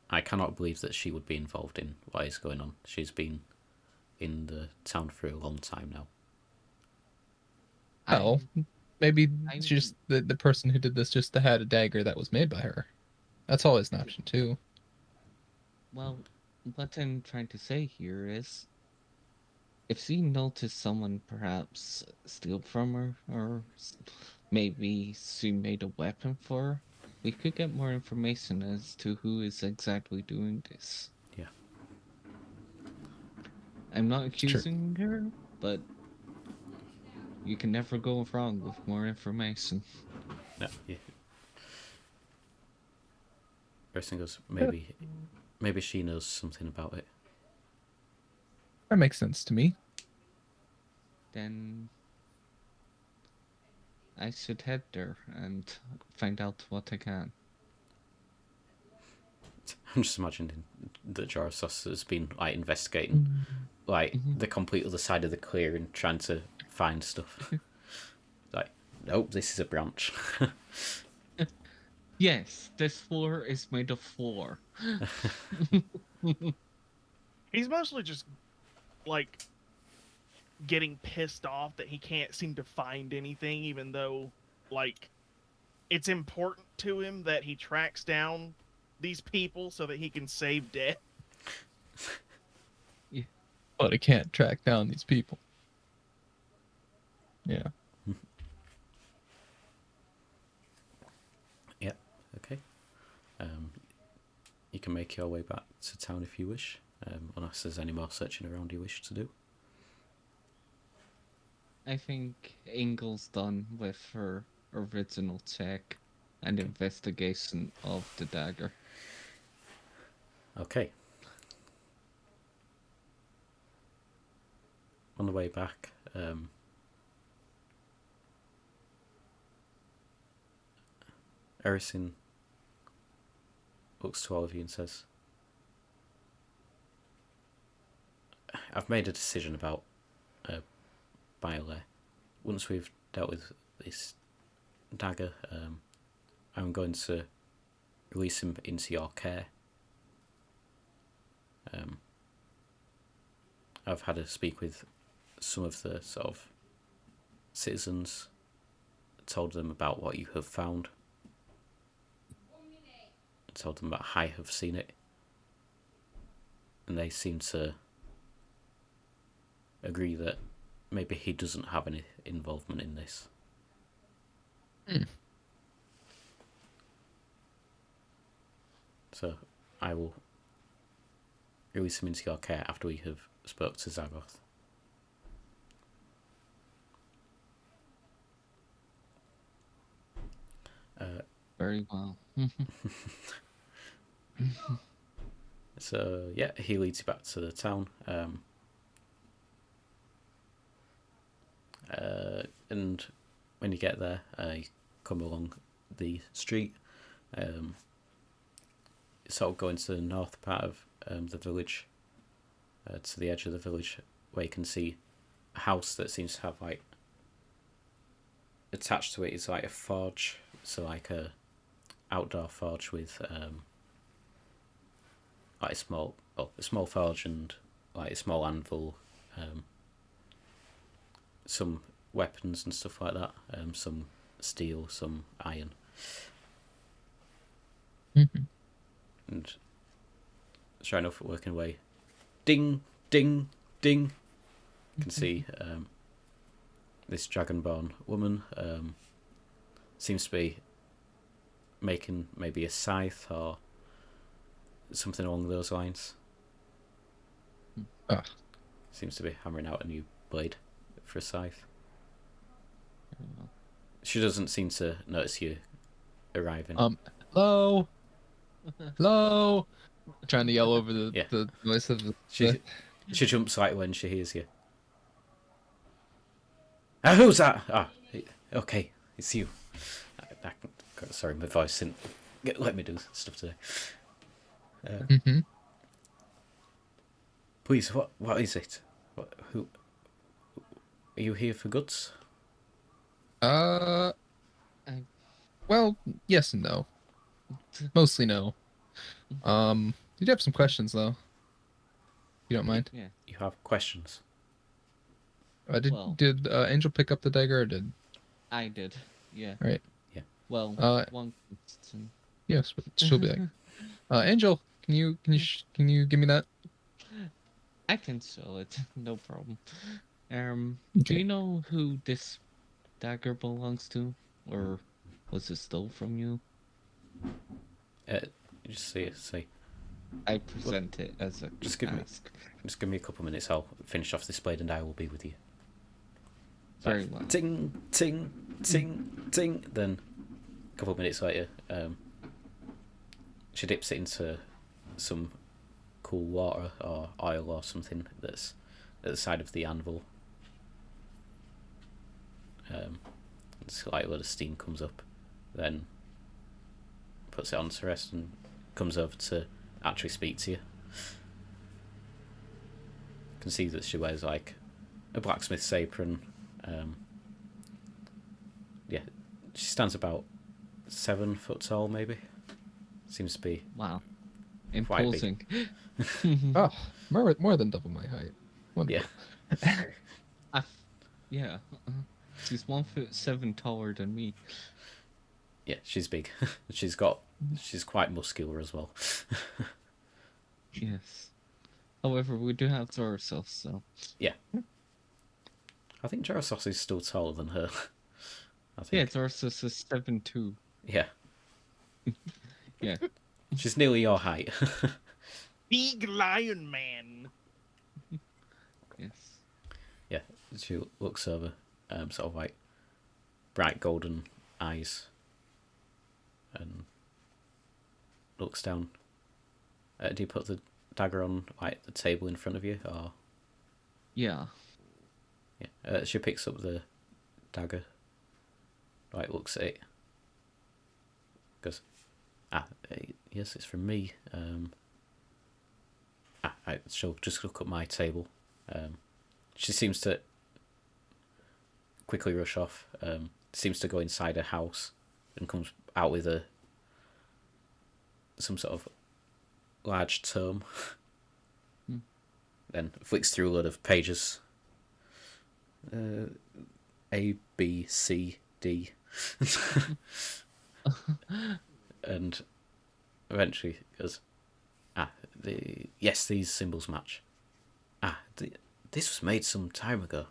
I cannot believe that she would be involved in what is going on. She's been in the town for a long time now. Oh, maybe I- she just the person who did this just had a dagger that was made by her. That's always an option too. Well, what I'm trying to say here is, if she noticed someone perhaps steal from her, or maybe she made a weapon for her, we could get more information as to who is exactly doing this. Yeah. I'm not It's true. accusing her, but you can never go wrong with more information. No, yeah. Person goes, maybe she knows something about it. That makes sense to me. Then I should head there and find out what I can. I'm just imagining that Jorasos has been like investigating like the complete other side of the clearing, trying to find stuff. Like, nope, this is a branch. Yes, this floor is made of floor. He's mostly just like getting pissed off that he can't seem to find anything, even though like it's important to him that he tracks down these people so that he can save Death. But I can't track down these people. Yeah. Yeah, okay. You can make your way back to town if you wish, unless there's any more searching around you wish to do. I think Aingeal's done with her original check and investigation of the dagger. Okay. On the way back, Erison looks to all of you and says, I've made a decision about Biolair. Once we've dealt with this dagger, I'm going to release him into your care. I've had a speak with some of the sort of citizens, told them about what you have found, told them about how I have seen it, and they seem to agree that maybe he doesn't have any involvement in this. So I will release him into your care after we have spoke to Zagoth. Very well. So yeah, he leads you back to the town, and when you get there, you come along the street, sort of go into the north part of the village, to the edge of the village, where you can see a house that seems to have like attached to it is like a forge, so like a outdoor forge with like a small forge and like a small anvil, some weapons and stuff like that, some steel, some iron, and sure enough, working away, ding, ding, ding. You can see this dragonborn woman seems to be making maybe a scythe or something along those lines. Seems to be hammering out a new blade for a scythe. She doesn't seem to notice you arriving. Hello? Hello? Trying to yell over Yeah. the noise of the... She jumps like when she hears you. Who's that? Okay, it's you. Sorry, my voice didn't let me do stuff today. Mm-hmm. Please, what is it? Who are you here for goods? Uh, I, well, yes and no. Mostly no. You do have some questions though. You don't mind? yeah. You have questions. Did Well, Angel pick up the dagger or did? I did. Yeah. All right. Well, Uh, one question. yes, but she'll be like, Angel, can you give me that? I can sell it, no problem. Do Okay. you know who this dagger belongs to, or was it stole from you? You just say. I present it as a Just give me ask. Just give me a couple minutes. I'll finish off this blade, and I will be with you. Very well. Ting, ting, ting, ting. Then, a couple of minutes later, she dips it into some cool water or oil or something that's at the side of the anvil. It's like a lot of steam comes up, then puts it on to rest and comes over to actually speak to you. You can see that she wears like a blacksmith's apron. Yeah, she stands about 7 foot tall, maybe. Seems to be Wow. quite big. Imposing. Oh, more than double my height. Wonderful. Yeah. Yeah. She's 1'7" taller than me. Yeah, she's big. She's quite muscular as well. Yes. However, we do have Jorasos, so. Yeah. I think Jorasos is still taller than her. I Yeah, think. Jorasos is 7'2". Yeah. Yeah. She's nearly your height. Big lion man. Yes. Yeah. She looks over, sort of like bright golden eyes, and looks down. Do you put the dagger on like the table in front of you, or? Yeah. Yeah. She picks up the dagger. Like looks at it. Goes, yes, it's from me. She'll just look at my table. She seems to quickly rush off. Seems to go inside her house and comes out with some sort of large tome. Then flicks through a lot of pages. A, B, C, D. And eventually goes, yes, these symbols match. This was made some time ago.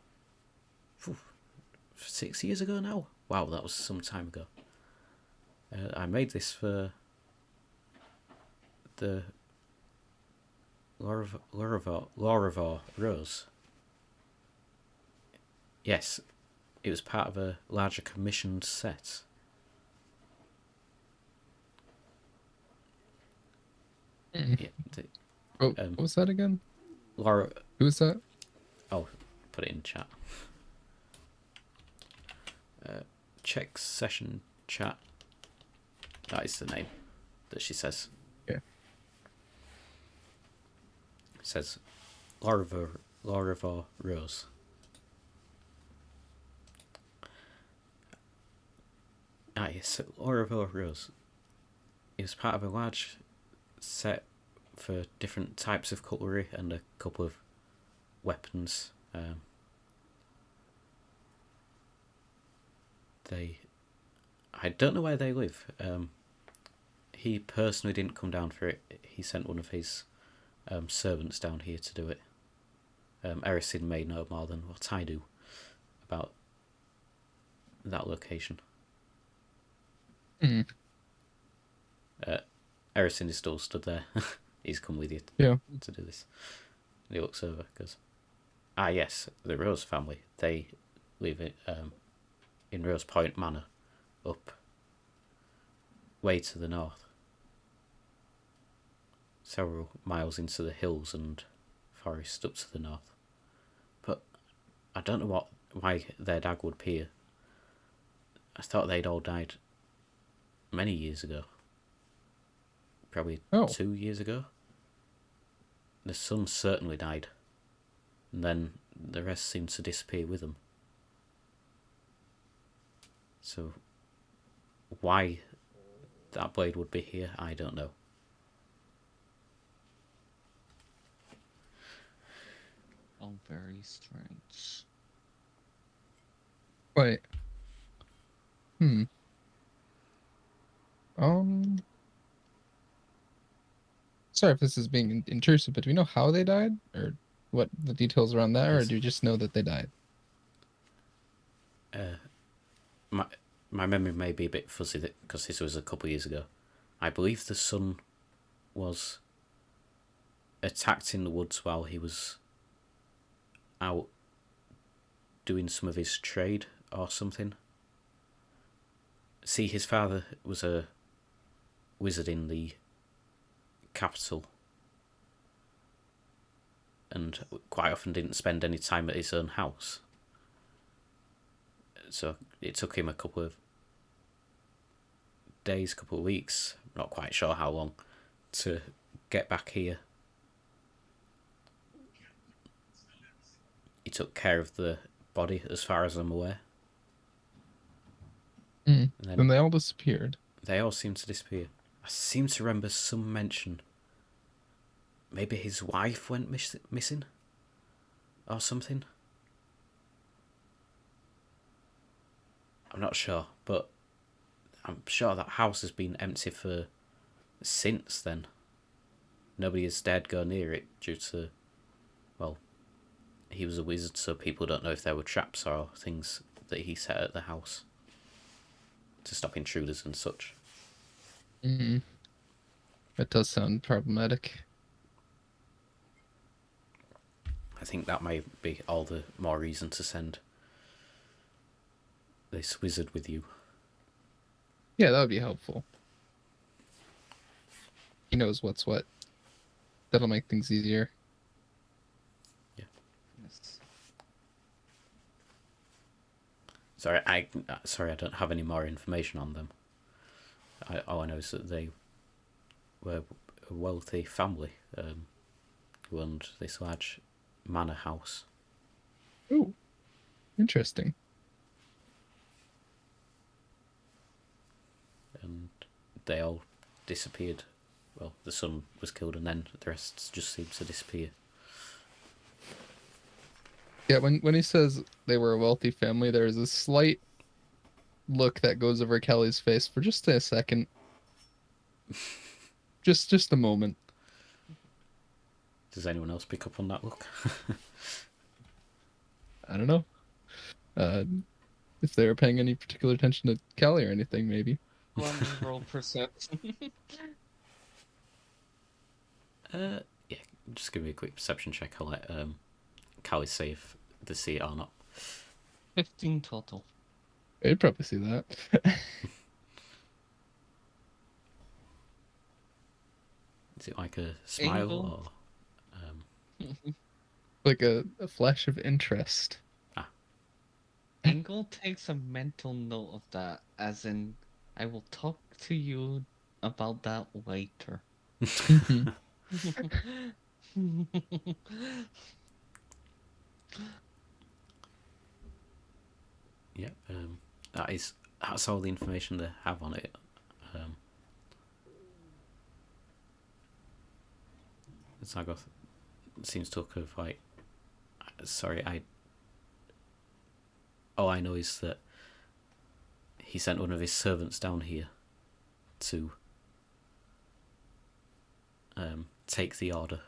6 years ago now? Wow, that was some time ago. I made this for the Laravar Rose. Yes, it was part of a larger commissioned set. Yeah, What was that again? Laura. Who was that? Oh, put it in chat. Check session chat. That is the name that she says. Yeah. It says Laravar Rose. Yes, Laravar Rose. It was part of a large set for different types of cutlery and a couple of weapons. I don't know where they live. He personally didn't come down for it. He sent one of his servants down here to do it. Erison may know more than what I do about that location. Erison is still stood there. He's come with you to do this. And he looks over, goes, yes, the Rose family. They live in Rose Point Manor, up way to the north. Several miles into the hills and forest up to the north. But I don't know why their dad would be here. I thought they'd all died many years ago. probably Oh. 2 years ago. The son certainly died, and then the rest seemed to disappear with them. So why that blade would be here, I don't know. Oh, very strange. Wait. Um. Sorry if this is being intrusive, but do we know how they died, or what the details around that, or Yes. do you just know that they died? My memory may be a bit fuzzy because this was a couple of years ago. I believe the son was attacked in the woods while he was out doing some of his trade or something. See, his father was a wizard in the capital and quite often didn't spend any time at his own house. So it took him a couple of days, couple of weeks, not quite sure how long, to get back here. He took care of the body, as far as I'm aware. And And then then they all disappeared. they all seem to disappear. I seem to remember some mention. Maybe his wife went missing? Or something? I'm not sure, but I'm sure that house has been empty for since then. Nobody has dared go near it due to, well, he was a wizard, so people don't know if there were traps or things that he set at the house to stop intruders and such. That does sound problematic. I think that may be all the more reason to send this wizard with you. Yeah, that would be helpful. He knows what's what. That'll make things easier. Yes. Sorry, I don't have any more information on them. All I know is that they were a wealthy family who owned this large manor house. Ooh, interesting. And they all disappeared. Well, the son was killed, and then the rest just seemed to disappear. Yeah, when he says they were a wealthy family, there is a slight look that goes over Kelly's face for just a second. just a moment. Does anyone else pick up on that look? I don't know. If they were paying any particular attention to Callie or anything, maybe. Let me roll perception. Yeah, just give me a quick perception check. I'll let Callie say if they see it or not. 15 total. They'd probably see that. Is it like a smile Angle. or? Like a flash of interest. Angle takes a mental note of that, as in, I will talk to you about that later. Yeah, that's all the information they have on it. Zagoth seems to have like, sorry, all I know is that he sent one of his servants down here to take the order.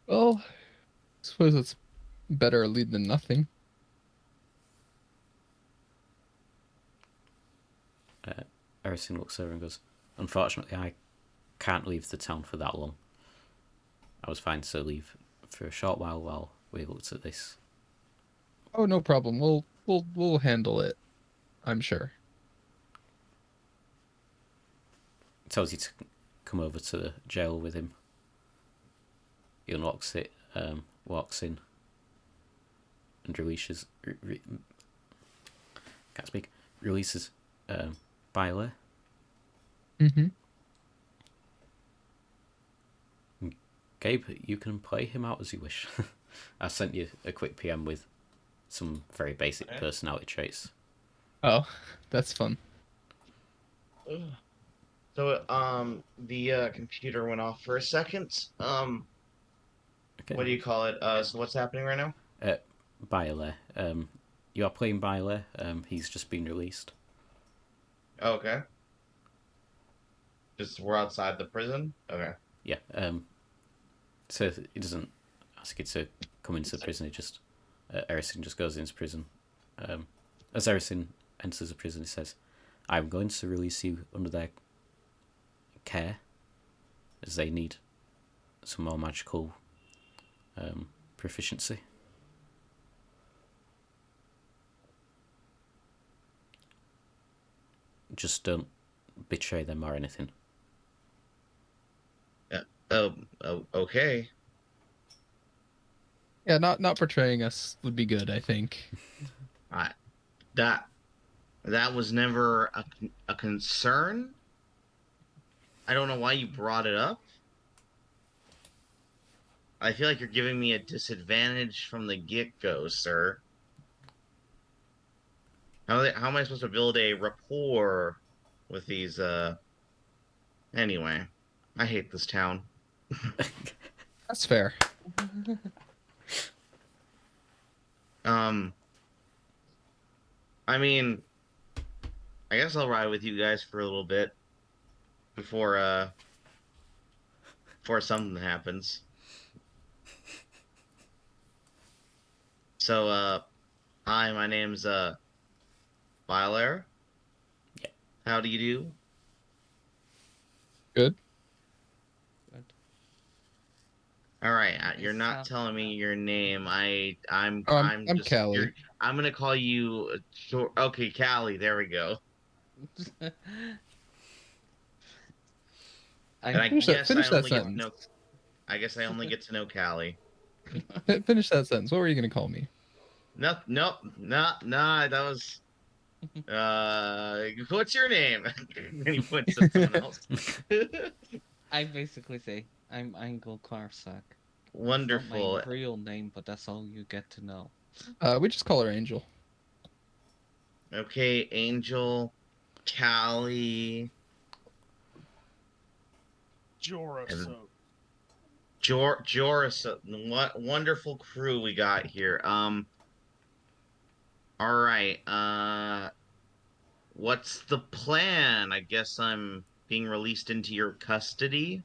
Well, I suppose it's better a lead than nothing. Erisyn looks over and goes, "Unfortunately, I can't leave the town for that long. I was fine to leave for a short while we looked at this." Oh, no problem. We'll handle it. I'm sure. Tells you to come over to the jail with him. He unlocks it, walks in, and releases Bailey. Mm-hmm. Gabe, you can play him out as you wish. I sent you a quick PM with some very basic Okay. personality traits. Oh, that's fun. Ugh. So, the computer went off for a second. Okay. What do you call it? So what's happening right now? Byler. You are playing Byler. He's just been released. Okay. Just we're outside the prison. Okay. Yeah. So he doesn't ask you to come into the prison. He just Erison just goes into prison. As Erison enters the prison, he says, "I'm going to release you under their care, as they need some more magical proficiency." Just don't betray them or anything. Okay. Yeah, not portraying us would be good, I think. I that that was never a concern. I don't know why you brought it up. I feel like you're giving me a disadvantage from the get-go, sir. How am I supposed to build a rapport with these anyway. I hate this town. That's fair. Um I mean, I guess I'll ride with you guys for a little bit before before something happens. So hi, my name's Byler. Yeah. How do you do? Good. Good. All right, you're Is not telling me your name. I'm Oh, I'm I'm just Callie. I'm gonna call you okay, Callie. There we go. And I Finish that. guess I Finish that only get to sentence. know. I guess I only get to know Callie. Finish that sentence. What were you gonna call me? No, no, no, no. That was what's your name? And he points at someone else. I basically say I'm Aingeal Clarsach. It's not my Wonderful. real name, but that's all you get to know. We just call her Angel. Okay, Angel, Callie, and Jorasos. Jorasos. What wonderful crew we got here. All right. What's the plan? I guess I'm being released into your custody.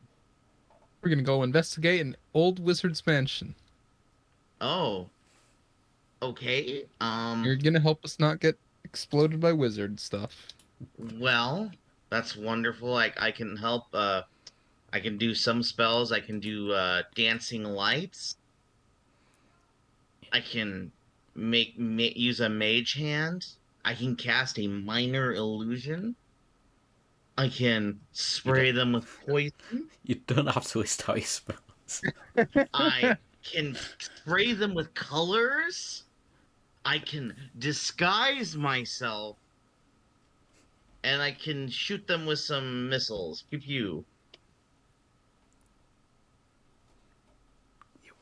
We're gonna go investigate an old wizard's mansion. Oh, okay. You're gonna help us not get exploded by wizard stuff. Well, that's wonderful. I can help. I can do some spells. I can do dancing lights. I can use a mage hand. I can cast a minor illusion. I can You don't. spray them with poison. You don't have to list out your spells. I can spray them with colors. I can disguise myself. And I can shoot them with some missiles. Pew pew.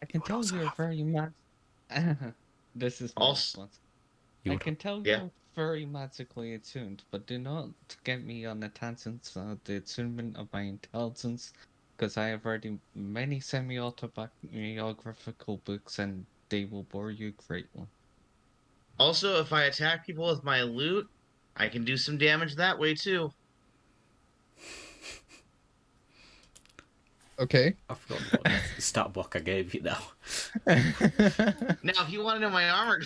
I can would tell also you're have- very much. This is my Also, response. You I would- can tell yeah. you're very magically attuned, but do not get me on a tangent on the attunement of my intelligence, because I have read many semi-autobiographical books and they will bore you greatly. Also, if I attack people with my loot, I can do some damage that way too. Okay. I've forgotten what the stat block I gave you now. Now, if you want to know my armor,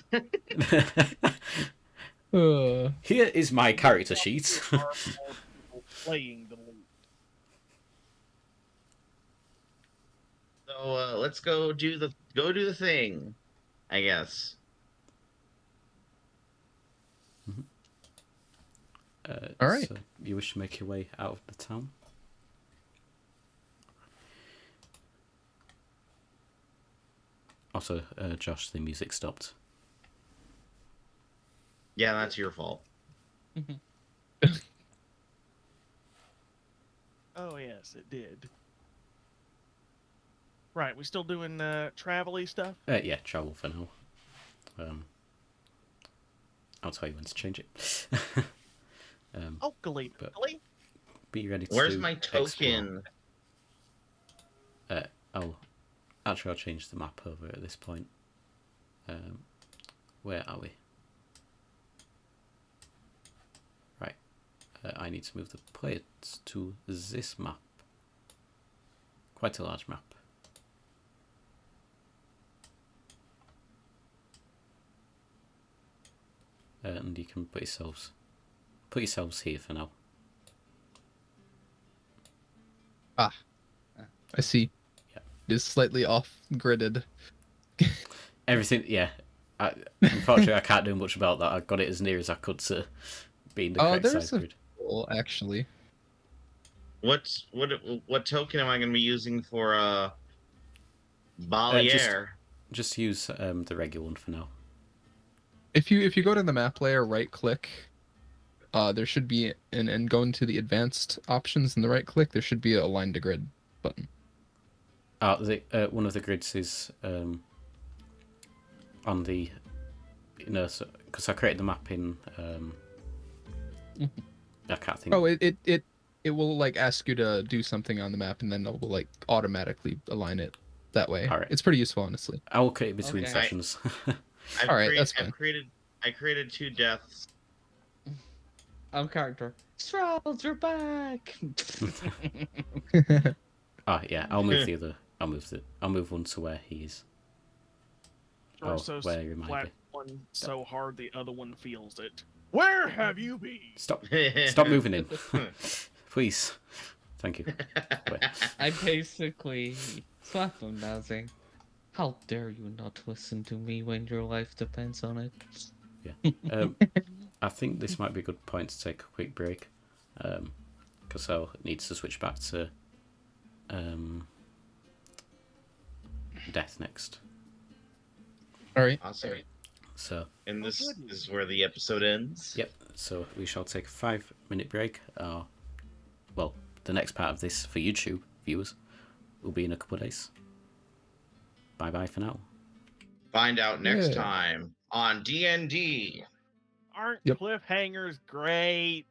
Here is my character sheet. Are more people playing the loot. so let's go do the thing. I guess. All right. So you wish to make your way out of the town? Also, Josh, the music stopped. Yeah, that's your fault. Oh yes, it did. Right, we still doing travel-y stuff? Yeah, travel for now. I'll tell you when to change it. Oh, Gabe, but- really? Be ready to Where's do my token? I'll change the map over at this point. Where are we? Right. I need to move the players to this map. Quite a large map. And you can put yourselves here for now. Ah, I see. Yeah. It is slightly off-gridded. Everything, yeah. Unfortunately, I can't do much about that. I got it as near as I could to being the correct There's side a grid. hole, actually. What token am I going to be using for Balier? Just use the regular one for now. If you go to the map layer, right-click, there should be and go into the advanced options and the right-click. There should be a align to grid button. One of the grids is on the, because I created the map in. I can't think. Oh, it will like ask you to do something on the map, and then it will like automatically align it that way. All right. It's pretty useful, honestly. I will create between Okay. sessions. All right, that's fine. I created 2 deaths. character. Strolls, you're back. Yeah, I'll move the other. I'll move one to where he is. Jorasos where you might flat be. one so hard the other one feels it. Where have you been? Stop moving in, please. Thank you. Wait. I basically slap him down saying, "How dare you not listen to me when your life depends on it?" Yeah. I think this might be a good point to take a quick break. Because I'll need to switch back to death next. All right. Awesome. So. And this is where the episode ends. Yep. So we shall take a 5-minute break. Well, the next part of this for YouTube viewers will be in a couple of days. Bye bye for now. Find out next Yeah. time on D&D. Aren't Yep. cliffhangers great?